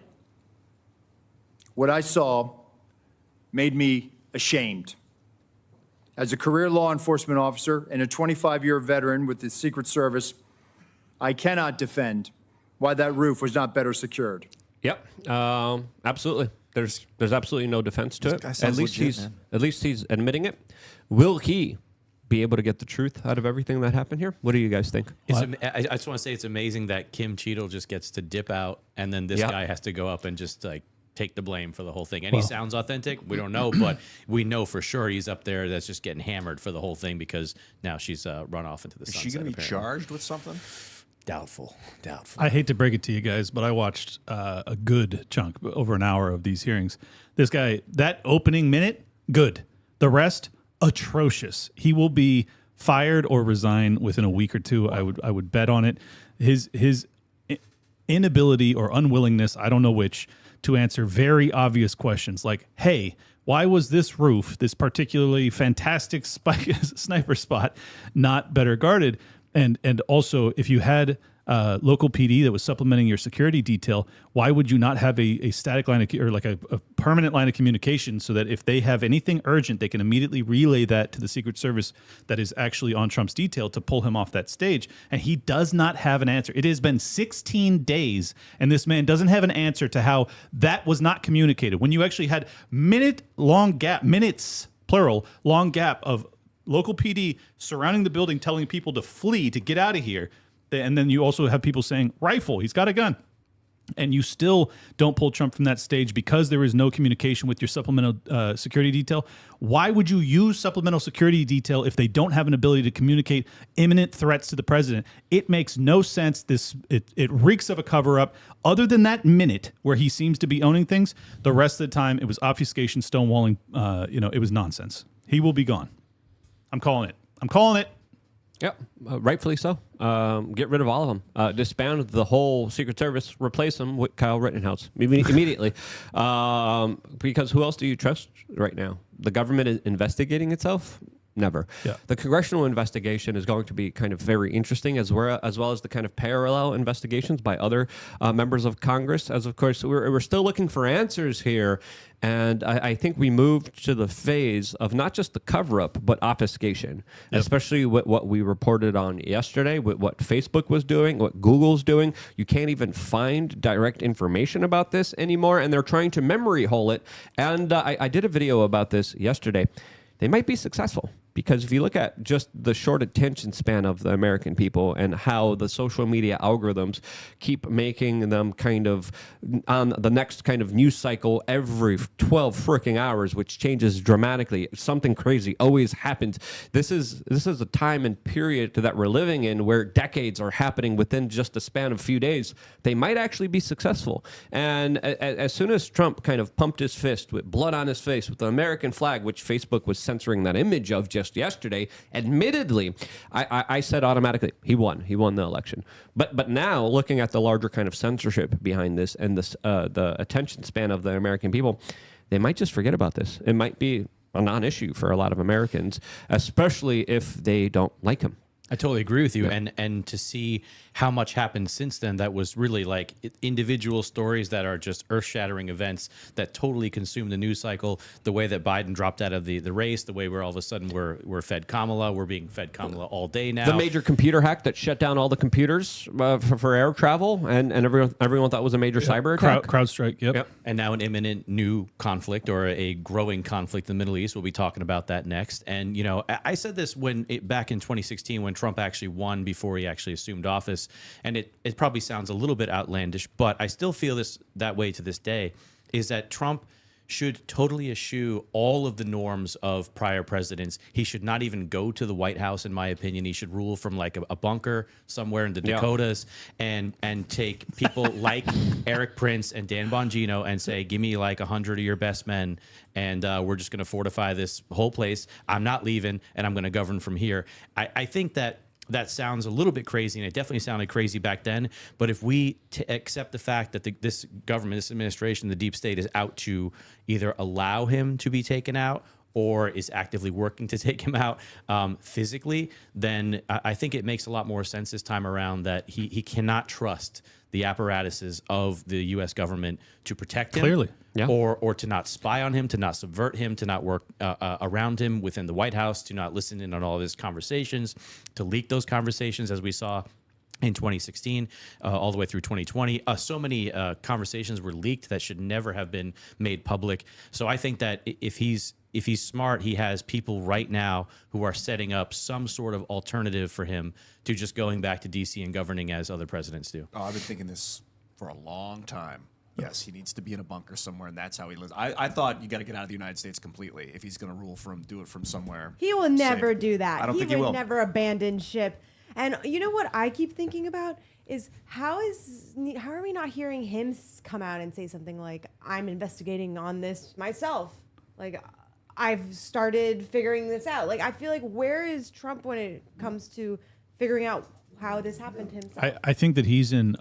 S8: What I saw made me ashamed. As a career law enforcement officer and a 25-year veteran with the Secret Service, I cannot defend why that roof was not better secured.
S3: Yep, absolutely. There's absolutely no defense to it.
S6: guy sounds legit, man.
S3: At least he's admitting it. Will he be able to get the truth out of everything that happened here? What do you guys think?
S5: I just want to say it's amazing that Kim Cheadle just gets to dip out, and then this
S3: Yeah.
S5: guy has to go up and just like take the blame for the whole thing. And he sounds authentic. We don't know, but we know for sure he's up there that's just getting hammered for the whole thing because now she's run off into the
S6: Is
S5: sunset.
S6: she going to be
S5: apparently.
S6: charged with something?
S5: Doubtful.
S4: I hate to break it to you guys, but I watched a good chunk, over an hour of these hearings. This guy, that opening minute, good. The rest, atrocious. He will be fired or resign within a week or two. I would bet on it. His inability or unwillingness, I don't know which, to answer very obvious questions like, hey, why was this roof, this particularly fantastic sniper spot, not better guarded? And also, if you had local PD that was supplementing your security detail, why would you not have a static line of, or like a permanent line of communication so that if they have anything urgent, they can immediately relay that to the Secret Service that is actually on Trump's detail to pull him off that stage? And he does not have an answer. It has been 16 days, and this man doesn't have an answer to how that was not communicated. When you actually had minutes, plural, long gap of local PD surrounding the building, telling people to flee, to get out of here. And then you also have people saying, rifle, he's got a gun. And you still don't pull Trump from that stage because there is no communication with your supplemental security detail. Why would you use supplemental security detail if they don't have an ability to communicate imminent threats to the president? It makes no sense. It reeks of a cover-up. Other than that minute where he seems to be owning things, the rest of the time it was obfuscation, stonewalling. It was nonsense. He will be gone. I'm calling it.
S3: Yep, rightfully so. Get rid of all of them. Disband the whole Secret Service. Replace them with Kyle Rittenhouse immediately. Because who else do you trust right now? The government is investigating itself? Never.
S4: Yeah.
S3: The congressional investigation is going to be kind of very interesting, as well as the kind of parallel investigations by other members of Congress. As of course, we're still looking for answers here, and I think we moved to the phase of not just the cover-up, but obfuscation, especially with what we reported on yesterday, with what Facebook was doing, what Google's doing. You can't even find direct information about this anymore, and they're trying to memory hole it. And I did a video about this yesterday. They might be successful Because if you look at just the short attention span of the American people and how the social media algorithms keep making them kind of on the next kind of news cycle every 12 freaking hours, which changes dramatically. Something crazy always happens. This is a time and period that we're living in where decades are happening within just a span of a few days. They might actually be successful. And as soon as Trump kind of pumped his fist with blood on his face with the American flag, which Facebook was censoring that image of just yesterday, admittedly, I said automatically, he won the election. But now looking at the larger kind of censorship behind this and this, the attention span of the American people, they might just forget about this. It might be a non-issue for a lot of Americans, especially if they don't like him.
S5: I totally agree with you. And to see how much happened since then, that was really like individual stories that are just earth-shattering events that totally consume the news cycle. The way that Biden dropped out of the race, the way we're all of a sudden we're fed Kamala, we're being fed Kamala all day now.
S3: The major computer hack that shut down all the computers for air travel, and everyone thought was a major cyber attack.
S4: CrowdStrike, yep.
S5: And now an imminent new conflict or a growing conflict in the Middle East. We'll be talking about that next. And, you know, I said this back in 2016 when Trump actually won before he actually assumed office. And it probably sounds a little bit outlandish, but I still feel that way to this day, is that Trump should totally eschew all of the norms of prior presidents. He should not even go to the White House, in my opinion. He should rule from like a bunker somewhere in the Dakotas and take people like Eric Prince and Dan Bongino and say, give me like 100 of your best men, and we're just going to fortify this whole place. I'm not leaving, and I'm going to govern from here. I think that sounds a little bit crazy, and it definitely sounded crazy back then. But if we accept the fact that this government, this administration, the deep state is out to either allow him to be taken out or is actively working to take him out physically, then I think it makes a lot more sense this time around that he cannot trust the apparatuses of the U.S. government to protect him.
S4: Clearly.
S3: Yeah.
S5: Or to not spy on him, to not subvert him, to not work around him within the White House, to not listen in on all of his conversations, to leak those conversations as we saw in 2016, all the way through 2020. So many conversations were leaked that should never have been made public. So I think that if he's smart, he has people right now who are setting up some sort of alternative for him to just going back to D.C. and governing as other presidents do.
S6: Oh, I've been thinking this for a long time. Yes, he needs to be in a bunker somewhere, and that's how he lives. I thought you got to get out of the United States completely if he's going to do it from somewhere.
S7: He will never
S6: safe.
S7: do that.
S6: I don't think he
S7: would
S6: will.
S7: never abandon ship. And you know what I keep thinking about is how are we not hearing him come out and say something like, I'm investigating on this myself. Like, I've started figuring this out. Like, I feel like where is Trump when it comes to figuring out how this happened to himself?
S4: I think that he's in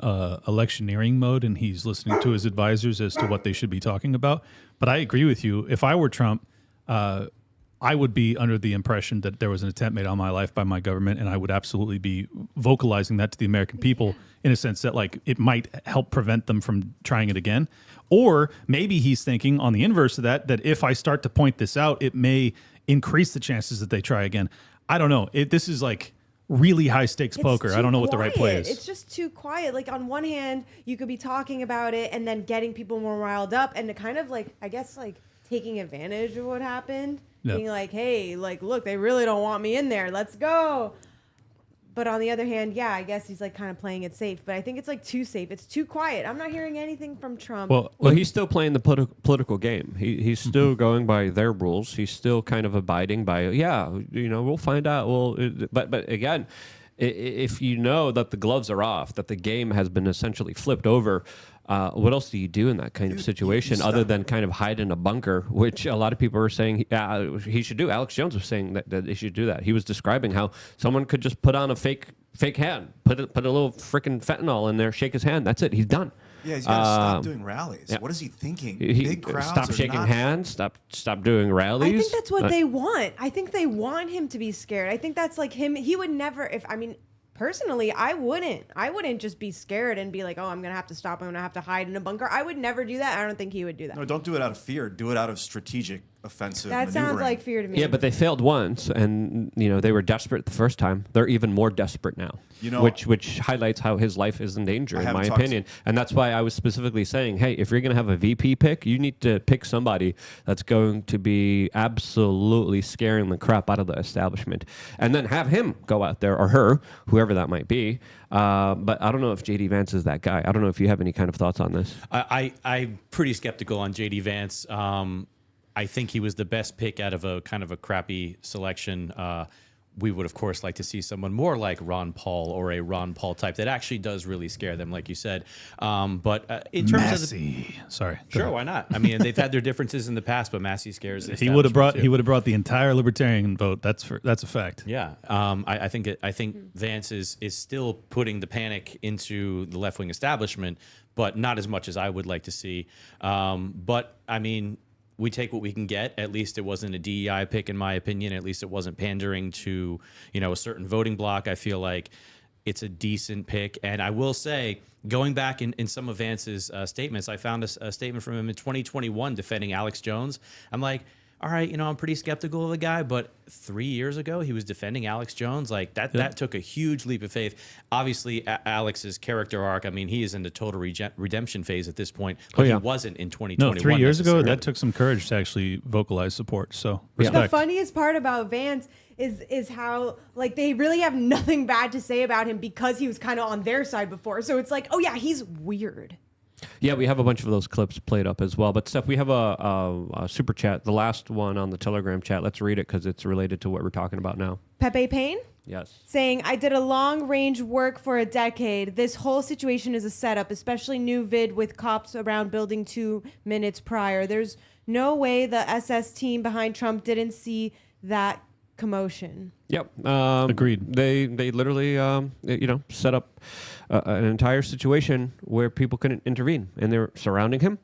S4: electioneering mode and he's listening to his advisors as to what they should be talking about. But I agree with you. If I were Trump, I would be under the impression that there was an attempt made on my life by my government, and I would absolutely be vocalizing that to the American people in a sense that like it might help prevent them from trying it again. Or maybe he's thinking on the inverse of that if I start to point this out, it may increase the chances that they try again. I don't know. This is like really high stakes poker. I don't know what the right play is.
S7: It's just too quiet. Like on one hand, you could be talking about it and then getting people more riled up and to kind of like, I guess like taking advantage of what happened.
S4: Yep.
S7: Being like, hey, like, look, they really don't want me in there. Let's go. But on the other hand, yeah, I guess he's like kind of playing it safe. But I think it's like too safe. It's too quiet. I'm not hearing anything from Trump.
S3: Well, he's still playing the political game. He's still going by their rules. He's still kind of abiding by, we'll find out. But again, if you know that the gloves are off, that the game has been essentially flipped over, what else do you do in that kind of situation other than kind of hide in a bunker, which a lot of people are saying he should do. Alex Jones was saying that he should do that. He was describing how someone could just put on a fake hand, put a little freaking fentanyl in there, shake his hand. That's it. He's done.
S6: Yeah, he's got to stop doing rallies. Yeah. What is he thinking? Big crowds.
S3: Stop shaking hands. Stop doing rallies.
S7: I think that's what they want. I think they want him to be scared. I think that's like him. He would never, personally, I wouldn't just be scared and be like, oh, I'm going to have to stop. I'm going to have to hide in a bunker. I would never do that. I don't think he would do that.
S6: No, don't do it out of fear. Do it out of strategic offensive
S7: That sounds
S6: maneuvering.
S7: like fear to me.
S3: Yeah, but they failed once, and they were desperate the first time. They're even more desperate now. Which highlights how his life is in danger, in my opinion. And that's why I was specifically saying, hey, if you're going to have a VP pick, you need to pick somebody that's going to be absolutely scaring the crap out of the establishment, and then have him go out there, or her, whoever that might be. But I don't know if JD Vance is that guy. I don't know if you have any kind of thoughts on this.
S5: I'm pretty skeptical on JD Vance. I think he was the best pick out of a kind of a crappy selection. We would, of course, like to see someone more like Ron Paul or a Ron Paul type that actually does really scare them, like you said. But in terms of
S4: sorry,
S5: sure, why not? I mean, they've had their differences in the past, but Massey scares.
S4: He would have brought the entire libertarian vote. That's a fact.
S5: Yeah, I think Vance is still putting the panic into the left wing establishment, but not as much as I would like to see. But I mean, we take what we can get. At least it wasn't a DEI pick, in my opinion. At least it wasn't pandering to, a certain voting bloc. I feel like it's a decent pick. And I will say, going back in some of Vance's statements, I found a statement from him in 2021 defending Alex Jones. I'm like, all right, I'm pretty skeptical of the guy, but 3 years ago he was defending Alex Jones. Like that took a huge leap of faith. Obviously, Alex's character arc, I mean, he is in the total redemption phase at this point, but he wasn't in 2021.
S4: No, 3 years ago, that took some courage to actually vocalize support. So respect.
S7: The funniest part about Vance is how they really have nothing bad to say about him because he was kind of on their side before. So it's like, oh yeah, he's weird.
S3: Yeah, we have a bunch of those clips played up as well. But Steph, we have a super chat, the last one on the Telegram chat. Let's read it because it's related to what we're talking about now.
S7: Pepe Payne?
S3: Yes.
S7: Saying, I did a long-range work for a decade. This whole situation is a setup, especially new vid with cops around building 2 minutes prior. There's no way the SS team behind Trump didn't see that commotion.
S3: Yep.
S4: Agreed.
S3: They literally, set up an entire situation where people couldn't intervene, and they're surrounding him,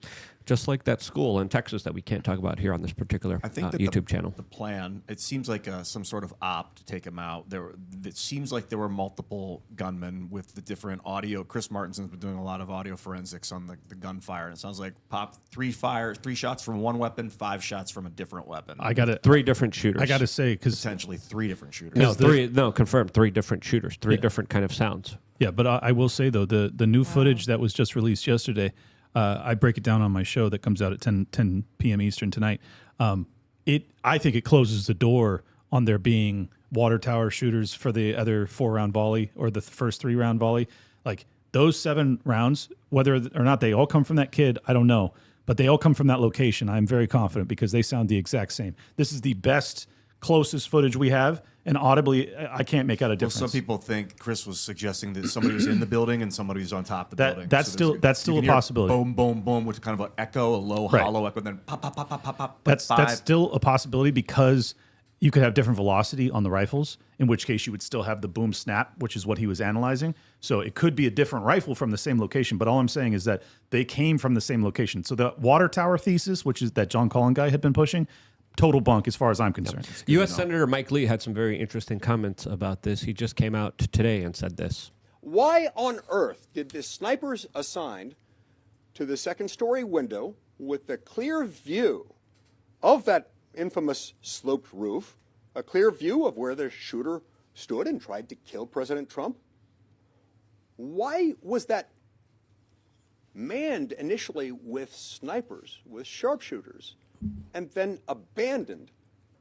S3: just like that school in Texas that we can't talk about here on this particular
S6: I think that
S3: YouTube channel.
S6: The plan, it seems like some sort of op to take him out. It seems like there were multiple gunmen with the different audio. Chris Martinson's been doing a lot of audio forensics on the gunfire, and it sounds like pop 3 shots from one weapon, 5 shots from a different weapon.
S4: I got it.
S3: 3 different shooters.
S4: I got to say, because
S6: Potentially 3 different shooters.
S3: No, confirmed. 3 different shooters, 3 different kind of sounds.
S4: Yeah, but I will say though, the new footage that was just released yesterday, I break it down on my show that comes out at 10 p.m. Eastern tonight. I think it closes the door on there being water tower shooters for the other 4-round volley or the first 3-round volley. Like those 7 rounds, whether or not they all come from that kid, I don't know, but they all come from that location. I'm very confident because they sound the exact same. This is the best, closest footage we have. And audibly, I can't make out a difference.
S6: Well, some people think Chris was suggesting that somebody was in the building and somebody was on top of the building.
S4: That's still a possibility.
S6: Boom, boom, boom, with kind of an echo, a low, hollow echo, and then pop, pop, pop, pop, pop, pop.
S4: That's still a possibility because you could have different velocity on the rifles, in which case you would still have the boom snap, which is what he was analyzing. So it could be a different rifle from the same location. But all I'm saying is that they came from the same location. So the water tower thesis, which is that John Collin guy had been pushing, total bunk as far as I'm concerned.
S3: U.S. Senator Mike Lee had some very interesting comments about this. He just came out today and said this.
S9: Why on earth did the snipers assigned to the second-story window with the clear view of that infamous sloped roof, a clear view of where the shooter stood and tried to kill President Trump? Why was that manned initially with snipers, with sharpshooters, and then abandoned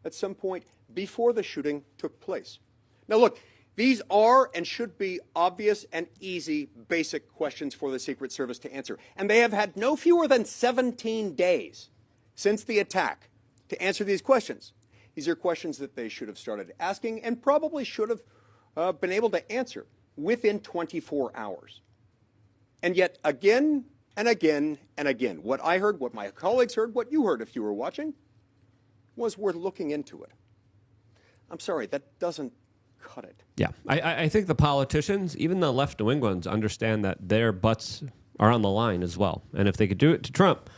S9: at some point before the shooting took place? Now, look, these are and should be obvious and easy, basic questions for the Secret Service to answer. And they have had no fewer than 17 days since the attack to answer these questions. These are questions that they should have started asking and probably should have been able to answer within 24 hours. And yet, again and again and again, what I heard, what my colleagues heard, what you heard if you were watching, was we're looking into it. I'm sorry, that doesn't cut it.
S3: Yeah, I think the politicians, even the left-wing ones, understand that their butts are on the line as well. And if they could do it to Trump,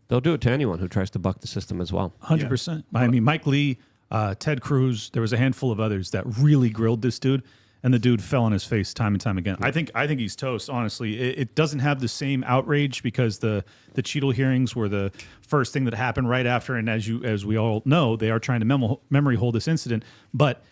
S3: they'll do it to anyone who tries to buck the system as well.
S4: 100%. I mean, Mike Lee, Ted Cruz, there was a handful of others that really grilled this dude. and the dude fell on his face time and time again. I think he's toast. Honestly, it doesn't have the same outrage because the Cheadle hearings were the first thing that happened right after, and as we all know, they are trying to memory hold this incident. But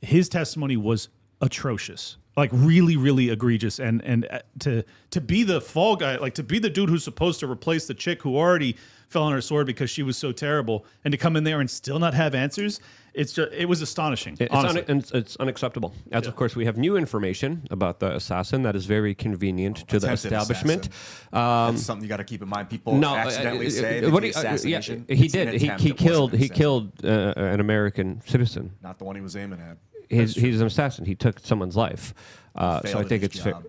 S4: his testimony was atrocious, like really, really egregious, and to be the fall guy, like to be the dude who's supposed to replace the chick who already fell on her sword because she was so terrible, and to come in there and still not have answers. It was astonishing.
S3: It's unacceptable. As of course, we have new information about the assassin that is very convenient to the establishment.
S6: That's something you got to keep in mind. People accidentally say that assassination.
S3: He did. He killed an American citizen.
S6: Not the one he was aiming at.
S3: He's an assassin. He took someone's life. So I think it's fair.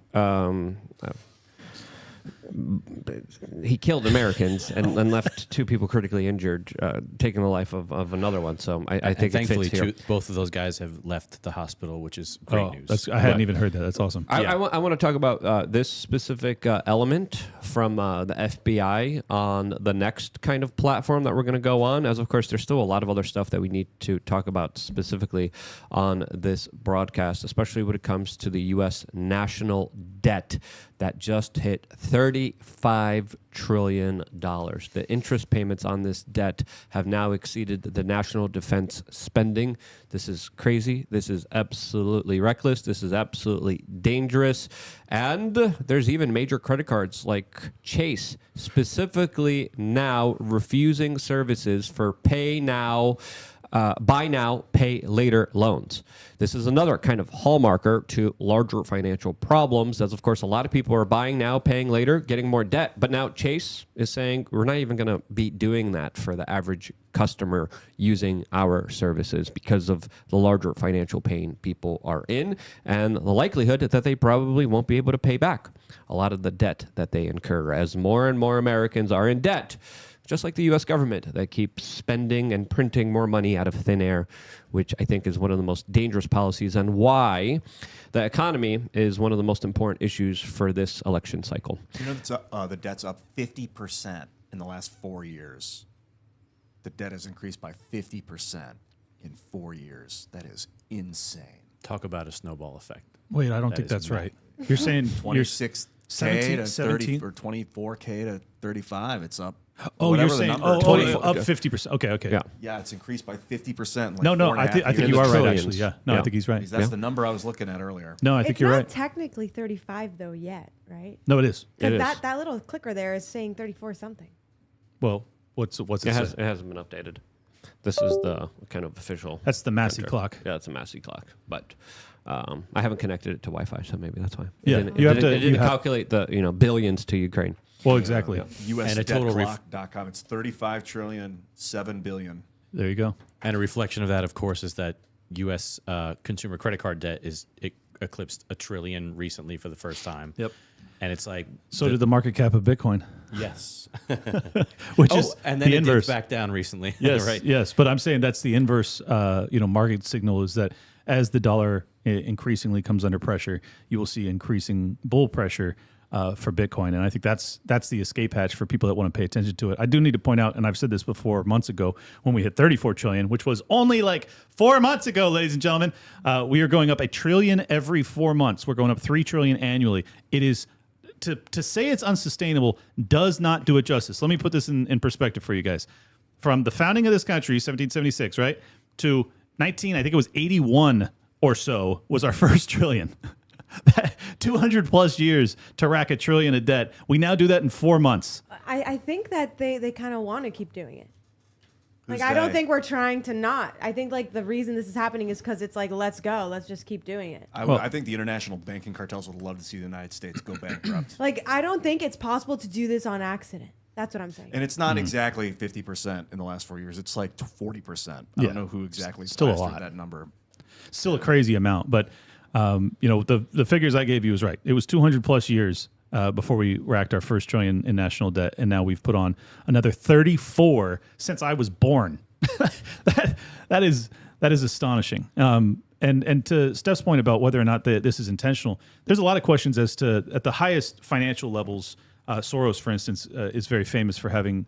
S3: He killed Americans and left two people critically injured, taking the life of another one. So I think
S5: thankfully,
S3: it fits here.
S5: both of those guys have left the hospital, which is great news.
S4: I hadn't even heard that. That's awesome.
S3: I want to talk about this specific element from the FBI on the next kind of platform that we're going to go on. As of course, there's still a lot of other stuff that we need to talk about specifically on this broadcast, especially when it comes to the U.S. national debt that just hit $35 trillion. The interest payments on this debt have now exceeded the national defense spending. This is crazy. This is absolutely reckless. This is absolutely dangerous. And there's even major credit cards like Chase specifically now refusing services for buy now, pay later loans. This is another kind of hallmarker to larger financial problems, as of course a lot of people are buying now, paying later, getting more debt. But now Chase is saying we're not even going to be doing that for the average customer using our services because of the larger financial pain people are in and the likelihood that they probably won't be able to pay back a lot of the debt that they incur as more and more Americans are in debt. Just like the U.S. government that keeps spending and printing more money out of thin air, which I think is one of the most dangerous policies and why the economy is one of the most important issues for this election cycle.
S6: You know, the debt's up 50% in the last 4 years. The debt has increased by 50% in 4 years. That is insane.
S5: Talk about a snowball effect.
S4: Wait, I don't think that's right. You're saying
S6: 26K
S4: 17,
S6: to 30 or 24K to 35. It's up.
S4: Oh, you're saying
S6: up
S4: 50%. Okay.
S6: Yeah, it's increased by 50%.
S4: No, I think you are right, actually. Yeah, no, I think he's right.
S6: That's the number I was looking at earlier.
S4: No, I think you're right.
S7: It's not technically 35 though yet, right?
S4: No, it is.
S7: Because that little clicker there is saying 34 something.
S4: Well, what's it say?
S3: It hasn't been updated. This is the kind of official.
S4: That's the Massey clock.
S3: Yeah, it's a Massey clock, but I haven't connected it to Wi-Fi, so maybe that's why.
S4: It
S3: didn't calculate the billions to Ukraine.
S4: Well, exactly.
S6: US debtclock.com. It's 35 trillion, 7 billion.
S4: There you go.
S5: And a reflection of that, of course, is that U.S. Consumer credit card debt it eclipsed $1 trillion recently for the first time.
S4: Yep.
S5: And it's like
S4: so did the market cap of Bitcoin.
S5: Yes.
S4: Which is
S5: and then
S4: the
S5: it
S4: inverse.
S5: dipped back down recently.
S4: Yes,
S5: right.
S4: Yes. But I'm saying that's the inverse. Market signal is that as the dollar increasingly comes under pressure, you will see increasing bull pressure for Bitcoin. And I think that's the escape hatch for people that want to pay attention to it. I do need to point out, and I've said this before months ago when we hit 34 trillion, which was only like 4 months ago, ladies and gentlemen. We are going up $1 trillion every 4 months. We're going up $3 trillion annually. It is to say it's unsustainable does not do it justice. Let me put this in perspective for you guys. From the founding of this country, 1776, right, to I think it was 81 or so was our first trillion. 200 plus years to rack $1 trillion of debt. We now do that in 4 months.
S7: I think that they kind of want to keep doing it. I don't think we're trying to not. I think the reason this is happening is because it's let's go. Let's just keep doing it.
S6: I think the international banking cartels would love to see the United States go bankrupt.
S7: I don't think it's possible to do this on accident. That's what I'm saying.
S6: And it's not exactly 50% in the last 4 years. It's like 40%. I don't know who exactly
S4: still a lot.
S6: That number.
S4: Still a crazy amount, but the figures I gave you was right. It was 200 plus years before we racked our first trillion in national debt, and now we've put on another 34 since I was born. that is astonishing. And to Steph's point about whether or not this is intentional, there's a lot of questions as to at the highest financial levels. Soros, for instance, is very famous for having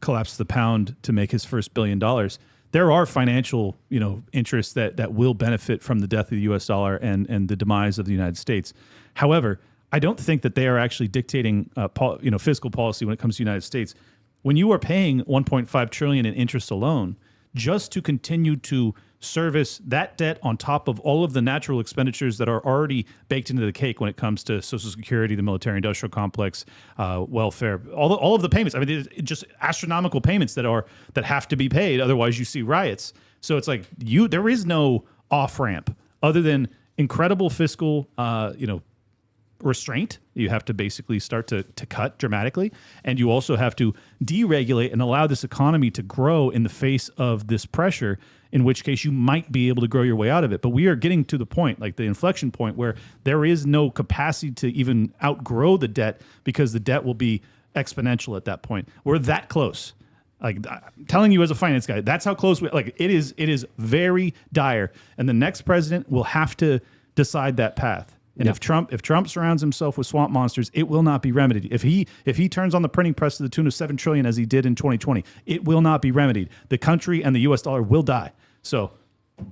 S4: collapsed the pound to make his first $1 billion. there are financial, interests that will benefit from the death of the U.S. dollar and the demise of the United States. However, I don't think that they are actually dictating, fiscal policy when it comes to the United States. When you are paying $1.5 trillion in interest alone, just to continue to service that debt on top of all of the natural expenditures that are already baked into the cake when it comes to Social Security, the military-industrial complex, welfare, all of the payments. I mean, it's just astronomical payments that have to be paid. Otherwise, you see riots. So it's like there is no off-ramp other than incredible fiscal, restraint. You have to basically start to cut dramatically, and you also have to deregulate and allow this economy to grow in the face of this pressure, in which case you might be able to grow your way out of it. But we are getting to the point, like the inflection point, where there is no capacity to even outgrow the debt because the debt will be exponential at that point. We're that close. Like, I'm telling you as a finance guy, that's how close it is very dire, and the next president will have to decide that path. And if Trump surrounds himself with swamp monsters, it will not be remedied. If he turns on the printing press to the tune of $7 trillion as he did in 2020, it will not be remedied. The country and the U.S. dollar will die. So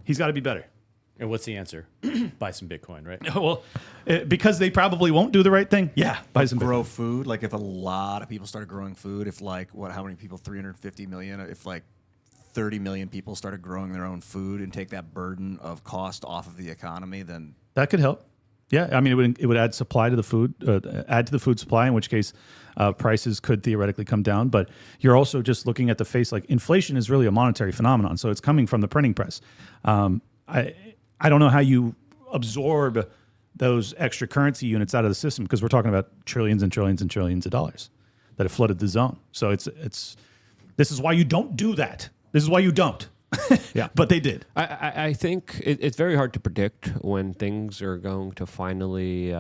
S4: he's got to be better.
S5: And what's the answer? Buy some Bitcoin, right?
S4: Well, because they probably won't do the right thing. Yeah, buy some
S6: grow
S4: Bitcoin.
S6: food. Like if a lot of people started growing food, if how many people? 350 million. If 30 million people started growing their own food and take that burden of cost off of the economy, then
S4: that could help. Yeah, I mean, it would add supply to the food, add to the food supply, in which case prices could theoretically come down. But you're also just looking at the face, like inflation is really a monetary phenomenon, so it's coming from the printing press. I don't know how you absorb those extra currency units out of the system, because we're talking about trillions and trillions and trillions of dollars that have flooded the zone. So this is why you don't do that. This is why you don't. Yeah, but they did.
S3: I think it's very hard to predict when things are going to finally,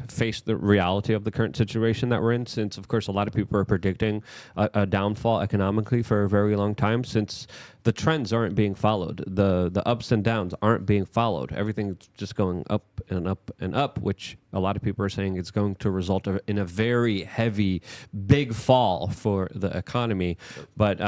S3: face the reality of the current situation that we're in, since, of course, a lot of people are predicting a downfall economically for a very long time, since the trends aren't being followed. The ups and downs aren't being followed. Everything's just going up and up and up, which a lot of people are saying it's going to result in a very heavy, big fall for the economy. But,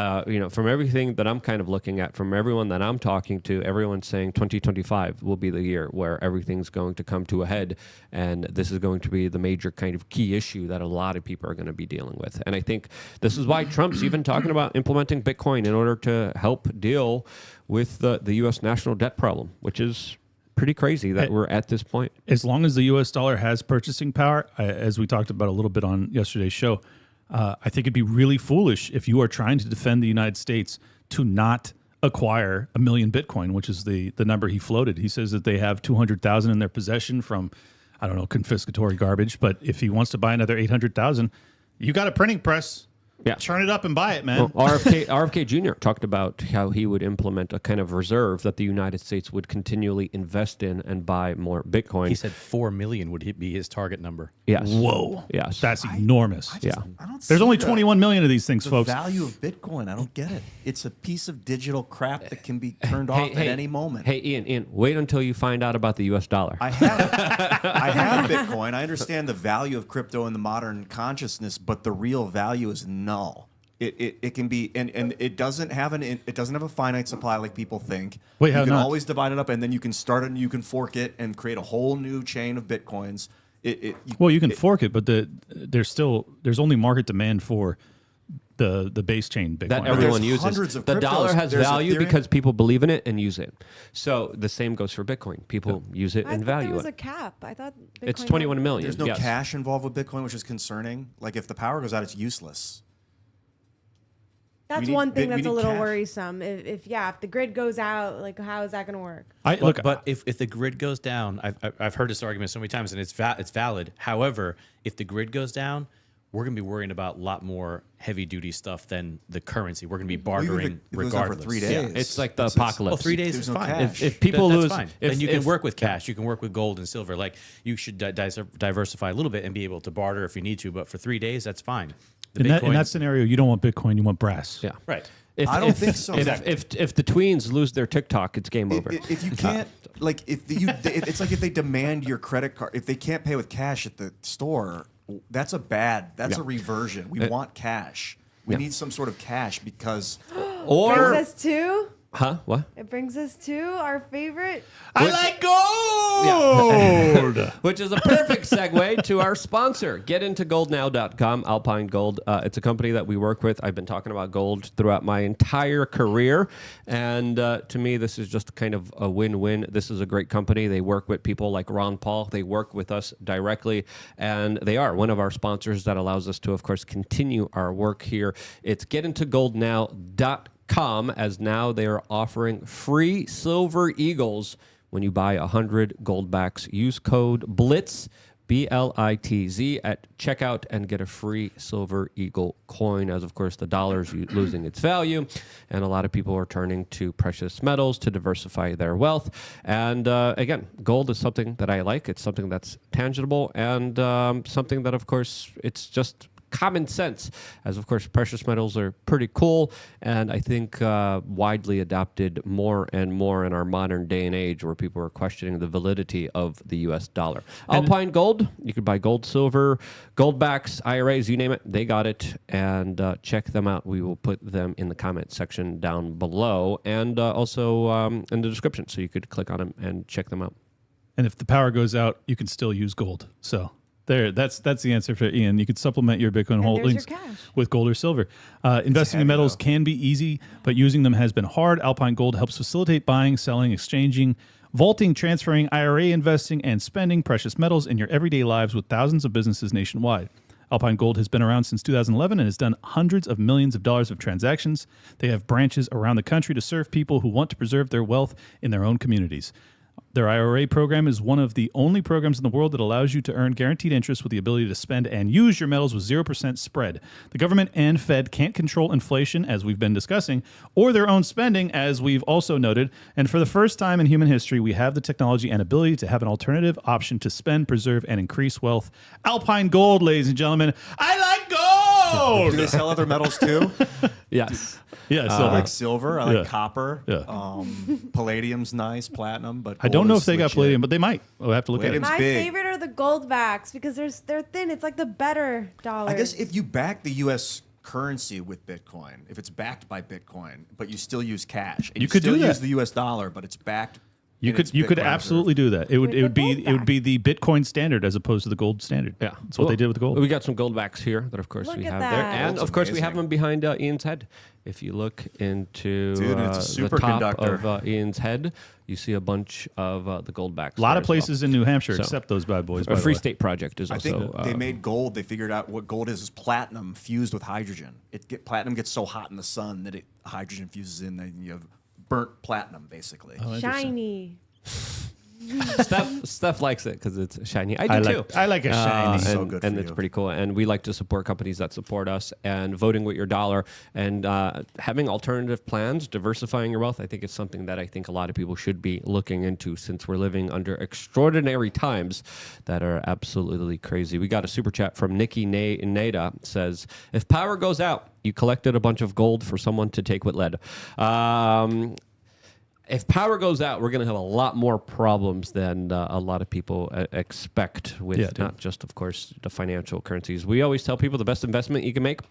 S3: from everything that I'm kind of looking at, from everyone that I'm talking to, everyone's saying 2025 will be the year where everything's going to come to a head, and this is going to be the major kind of key issue that a lot of people are going to be dealing with. And I think this is why Trump's even talking about implementing Bitcoin in order to help deal with the U.S. national debt problem, which is pretty crazy that we're at this point.
S4: As long as the U.S. dollar has purchasing power, as we talked about a little bit on yesterday's show, I think it'd be really foolish if you are trying to defend the United States to not acquire 1 million Bitcoin, which is the number he floated. He says that they have 200,000 in their possession from, I don't know, confiscatory garbage. But if he wants to buy another 800,000, you got a printing press. Yeah, turn it up and buy it, man.
S3: Well, RFK Jr. talked about how he would implement a kind of reserve that the United States would continually invest in and buy more Bitcoin.
S5: He said 4 million would be his target number.
S3: Yes.
S4: Whoa.
S3: Yes.
S4: That's enormous.
S6: I don't
S4: There's
S6: see
S4: only 21 million of these things,
S6: the
S4: folks.
S6: value of Bitcoin. I don't get it. It's a piece of digital crap that can be turned off at any moment.
S3: Hey, Ian, wait until you find out about the U.S. dollar.
S6: I have Bitcoin. I understand the value of crypto in the modern consciousness, but the real value is null. It can be, and it doesn't have a finite supply like people think.
S4: Wait,
S6: you
S4: how
S6: can
S4: not?
S6: always divide it up, and then you can start it and you can fork it and create a whole new chain of Bitcoins.
S4: You can fork it, but there's only market demand for the base chain Bitcoin.
S3: That everyone
S6: There's
S3: uses.
S6: hundreds of
S3: The
S6: cryptos.
S3: dollar has
S6: There's
S3: value
S6: Ethereum.
S3: because people believe in it and use it. So the same goes for Bitcoin. People use it
S7: I
S3: and
S7: thought
S3: value
S7: there was
S3: it.
S7: a cap. I thought Bitcoin
S3: It's 21 million.
S6: There's no
S3: yes.
S6: cash involved with Bitcoin, which is concerning. Like if the power goes out, it's useless.
S7: That's
S6: We need
S7: one thing
S6: we
S7: that's a
S6: need
S7: little
S6: cash.
S7: worrisome. If the grid goes out, like how is that going to work?
S5: But if the grid goes down, I've heard this argument so many times, and it's valid. However, if the grid goes down, we're going to be worrying about a lot more heavy duty stuff than the currency. We're going to be bartering
S6: If it goes on
S5: regardless.
S6: for 3 days.
S3: Yeah, it's like the apocalypse.
S5: Well, 3 days
S6: There's
S5: is
S6: no
S5: fine.
S6: cash.
S3: If people
S5: That's
S3: lose,
S5: fine.
S3: if,
S5: And you can
S3: if-
S5: work with cash. You can work with gold and silver. Like you should diversify a little bit and be able to barter if you need to. But for 3 days, that's fine.
S4: In that scenario, you don't want Bitcoin, you want brass.
S3: Yeah.
S5: Right.
S6: I don't think so.
S3: If the tweens lose their TikTok, it's game over.
S6: If you can't, like, it's like if they demand your credit card, if they can't pay with cash at the store, that's a reversion. We want cash. We need some sort of cash because
S3: Or
S7: brings us to
S3: what?
S7: it brings us to our favorite.
S4: I like gold.
S3: Which is a perfect segue to our sponsor, getintogoldow.com, Alpine Gold. It's a company that we work with. I've been talking about gold throughout my entire career. And to me, this is just kind of a win-win. This is a great company. They work with people like Ron Paul. They work with us directly. And they are one of our sponsors that allows us to, of course, continue our work here. It's getintogoldow.com, as now they are offering free Silver Eagles when you buy 100 gold backs. Use code BLITZ, BLITZ, at checkout and get a free Silver Eagle coin, as of course the dollar is losing its value, and a lot of people are turning to precious metals to diversify their wealth. And again, gold is something that I like. It's something that's tangible, and something that, of course, it's just common sense, as of course precious metals are pretty cool, and I think widely adopted more and more in our modern day and age, where people are questioning the validity of the US dollar. Alpine Gold, you could buy gold, silver, gold backs, IRAs, you name it, they got it. And check them out. We will put them in the comment section down below, and also in the description, so you could click on them and check them out.
S4: And if the power goes out, you can still use gold. So that's the answer for Ian. You could supplement your Bitcoin holdings with gold or silver. Investing in metals can be easy, but using them has been hard. Alpine Gold helps facilitate buying, selling, exchanging, vaulting, transferring, IRA investing, and spending precious metals in your everyday lives with thousands of businesses nationwide. Alpine Gold has been around since 2011 and has done hundreds of millions of dollars of transactions. They have branches around the country to serve people who want to preserve their wealth in their own communities. Their IRA program is one of the only programs in the world that allows you to earn guaranteed interest with the ability to spend and use your metals with 0% spread. The government and Fed can't control inflation, as we've been discussing, or their own spending, as we've also noted. And for the first time in human history, we have the technology and ability to have an alternative option to spend, preserve, and increase wealth. Alpine Gold, ladies and gentlemen. I like gold!
S6: Do they sell other metals too?
S3: Yes.
S4: Yeah,
S6: I like silver. I like
S4: Yeah.
S6: copper.
S4: Yeah.
S6: Palladium's nice. Platinum, but
S4: I don't
S6: gold
S4: know
S6: is
S4: if they got
S6: legit.
S4: palladium, but they might. We'll have to look at it.
S6: Palladium's
S7: My
S6: big.
S7: favorite are the gold backs because they're thin. It's like the better dollar.
S6: I guess if you back the U.S. currency with Bitcoin, if it's backed by Bitcoin, but you still use cash, and
S4: You could
S6: still
S4: do that.
S6: use the U.S. dollar, but it's backed.
S4: You could
S6: Bitcoin
S4: absolutely do that. It would
S7: With
S4: it would
S7: the
S4: be
S7: gold
S4: it would be the Bitcoin standard as opposed to the gold standard.
S3: Yeah,
S4: That's what they did with the gold.
S3: We got some gold backs here that, of course,
S7: Look
S3: we
S7: at
S3: have
S7: that.
S3: there, and
S6: Gold's
S3: of course, we have
S6: amazing.
S3: them behind Ian's head. If you look into
S6: Dude, it's a
S3: the top
S6: superconductor.
S3: of Ian's head, you see a bunch of the gold backs.
S4: A lot
S3: there
S4: of
S3: as well.
S4: places in New Hampshire
S3: So,
S4: accept those bad boys.
S3: A
S4: by the
S3: Free
S4: way.
S3: State Project is
S6: I think
S3: also.
S6: they made gold. They figured out what gold is platinum fused with hydrogen. Platinum gets so hot in the sun that hydrogen fuses in, and you have burnt platinum, basically.
S7: shiny.
S3: Steph likes it because it's shiny. I do too.
S4: I like a shiny.
S3: And,
S6: So good
S3: and
S6: for
S3: it's
S6: you.
S3: pretty cool. And we like to support companies that support us, and voting with your dollar, and having alternative plans, diversifying your wealth. I think it's something that I think a lot of people should be looking into, since we're living under extraordinary times that are absolutely crazy. We got a super chat from Nikki Nada. Says, if power goes out, you collected a bunch of gold for someone to take with lead. If power goes out, we're going to have a lot more problems than a lot of people expect with not just, of course, the financial currencies. We always tell people the best investment you can make,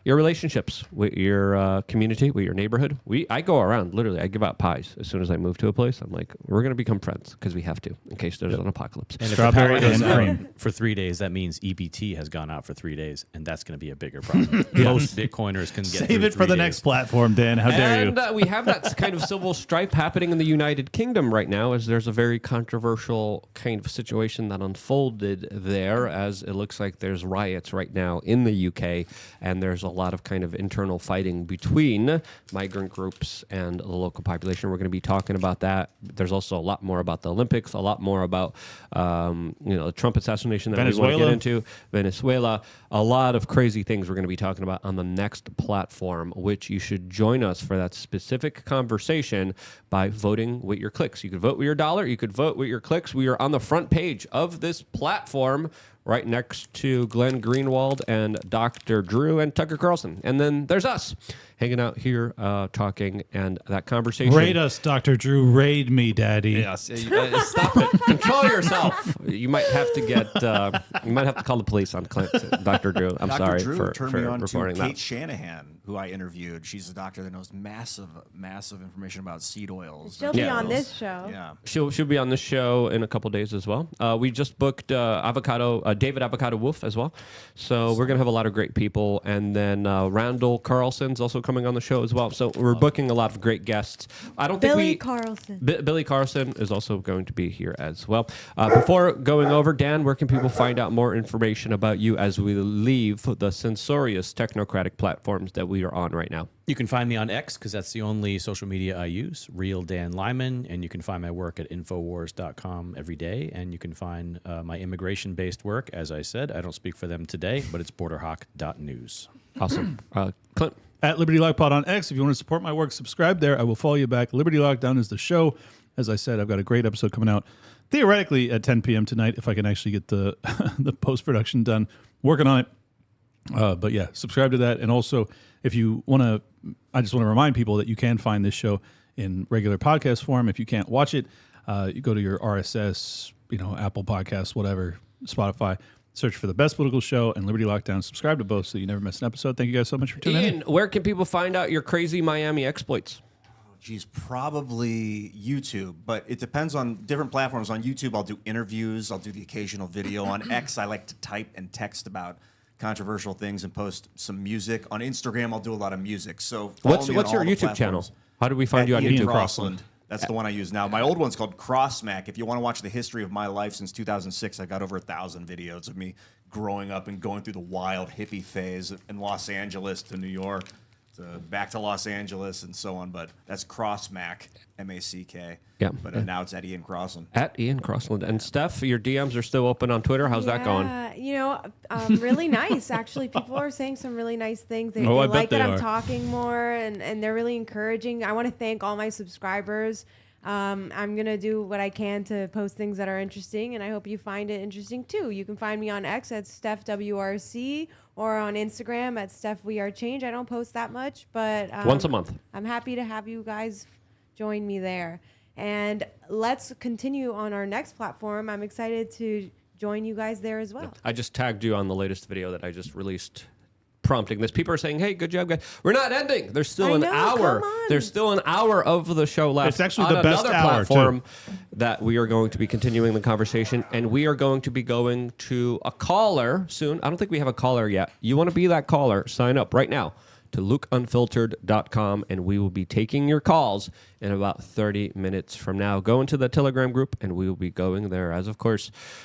S3: your relationships with your community, with your neighborhood. I go around, literally, I give out pies. As soon as I move to a place, I'm like, we're going to become friends because we have to in case there's an apocalypse.
S5: And if
S4: Strawberry
S5: the power goes
S4: and
S5: out
S4: cream.
S5: for 3 days, that means EBT has gone out for 3 days, and that's going to be a bigger problem. Most Bitcoiners can get
S4: Save
S5: through
S4: it for
S5: 3
S4: the
S5: days.
S4: next platform, Dan. How dare
S3: And
S4: you?
S3: we have that kind of civil strife happening in the United Kingdom right now, as there's a very controversial kind of situation that unfolded there, as it looks like there's riots right now in the UK, and there's a lot of kind of internal fighting between migrant groups and the local population. We're going to be talking about that. There's also a lot more about the Olympics, a lot more about the Trump assassination that we want to
S4: Venezuela.
S3: get into, Venezuela, a lot of crazy things we're going to be talking about on the next platform, which you should join us for that specific conversation by voting with your clicks. You could vote with your dollar, you could vote with your clicks. We are on the front page of this platform right next to Glenn Greenwald and Dr. Drew and Tucker Carlson. And then there's us hanging out here, talking, and that conversation.
S4: Raid us, Dr. Drew. Raid me, Daddy.
S3: Yes, stop it. Control yourself. You might have to you might have to call the police on Clint, Dr. Drew. I'm
S6: Dr.
S3: sorry
S6: Drew
S3: for
S6: turned me on to
S3: reporting
S6: Kate
S3: that.
S6: Shanahan, who I interviewed. She's a doctor that knows massive information about seed oils.
S7: She'll be
S3: Yeah.
S7: on this show.
S6: Yeah.
S3: She'll be on this show in a couple days as well. We just booked David Avocado Wolf as well. So we're going to have a lot of great people. And then Randall Carlson's also coming on the show as well. So we're booking a lot of great guests. I don't think
S7: Billy Carlson.
S3: Billy Carlson is also going to be here as well. Before going over, Dan, where can people find out more information about you as we leave the censorious technocratic platforms that we are on right now?
S5: You can find me on X because that's the only social media I use, Real Dan Lyman, and you can find my work at Infowars.com every day, and you can find my immigration-based work, as I said. I don't speak for them today, but it's borderhawk.news.
S3: Awesome. Clint?
S4: At Liberty Lock Pod on X. If you want to support my work, subscribe there. I will follow you back. Liberty Lockdown is the show. As I said, I've got a great episode coming out theoretically at 10 p.m. tonight if I can actually get the the post-production done. Working on it. But yeah, subscribe to that. And also, if you want to, I just want to remind people that you can find this show in regular podcast form. If you can't watch it, you go to your RSS, Apple Podcasts, whatever, Spotify. Search for the Best Political Show and Liberty Lockdown. Subscribe to both so you never miss an episode. Thank you guys so much for tuning in.
S3: Ian, where can people find out your crazy Miami exploits?
S6: Geez, probably YouTube, but it depends on different platforms. On YouTube, I'll do interviews. I'll do the occasional video. On X, I like to type and text about controversial things and post some music. On Instagram, I'll do a lot of music. So
S3: What's
S6: follow me on
S3: your
S6: all the
S3: YouTube channel?
S6: platforms.
S3: How do we find
S6: At
S3: you on
S6: Ian
S3: YouTube?
S6: Crossland. That's the one I use now. My old one's called Crossmack. If you want to watch the history of my life since 2006, I got over 1,000 videos of me growing up and going through the wild hippie phase in Los Angeles to New York, to back to Los Angeles and so on. But that's Crossmack, M-A-C-K.
S3: Yeah.
S6: But now it's at Ian Crossland.
S3: At Ian Crossland. And Steph, your DMs are still open on Twitter. How's that going?
S7: Really nice. Actually, people are saying some really nice things. They,
S4: Oh, I
S7: they
S4: bet
S7: like that
S4: they
S7: I'm
S4: are.
S7: talking more, and they're really encouraging. I want to thank all my subscribers. I'm going to do what I can to post things that are interesting, and I hope you find it interesting too. You can find me on X at StephWRC or on Instagram at StephWeAreChange. I don't post that much, but
S3: Once a month.
S7: I'm happy to have you guys join me there. And let's continue on our next platform. I'm excited to join you guys there as well.
S3: I just tagged you on the latest video that I just released, prompting this. People are saying, "Hey, good job, guys. We're not ending. There's still
S7: I
S3: an
S7: know,
S3: hour.
S7: come on.
S3: There's still an hour of the show left.
S4: It's actually
S3: on
S4: the best
S3: another
S4: hour,
S3: platform that we are going to be continuing the conversation, and we are going to be going to a caller soon. I don't think we have a caller yet. You want to be that caller? Sign up right now to lukeunfiltered.com, and we will be taking your calls in about 30 minutes from now. Go into the Telegram group, and we will be going there as, of course,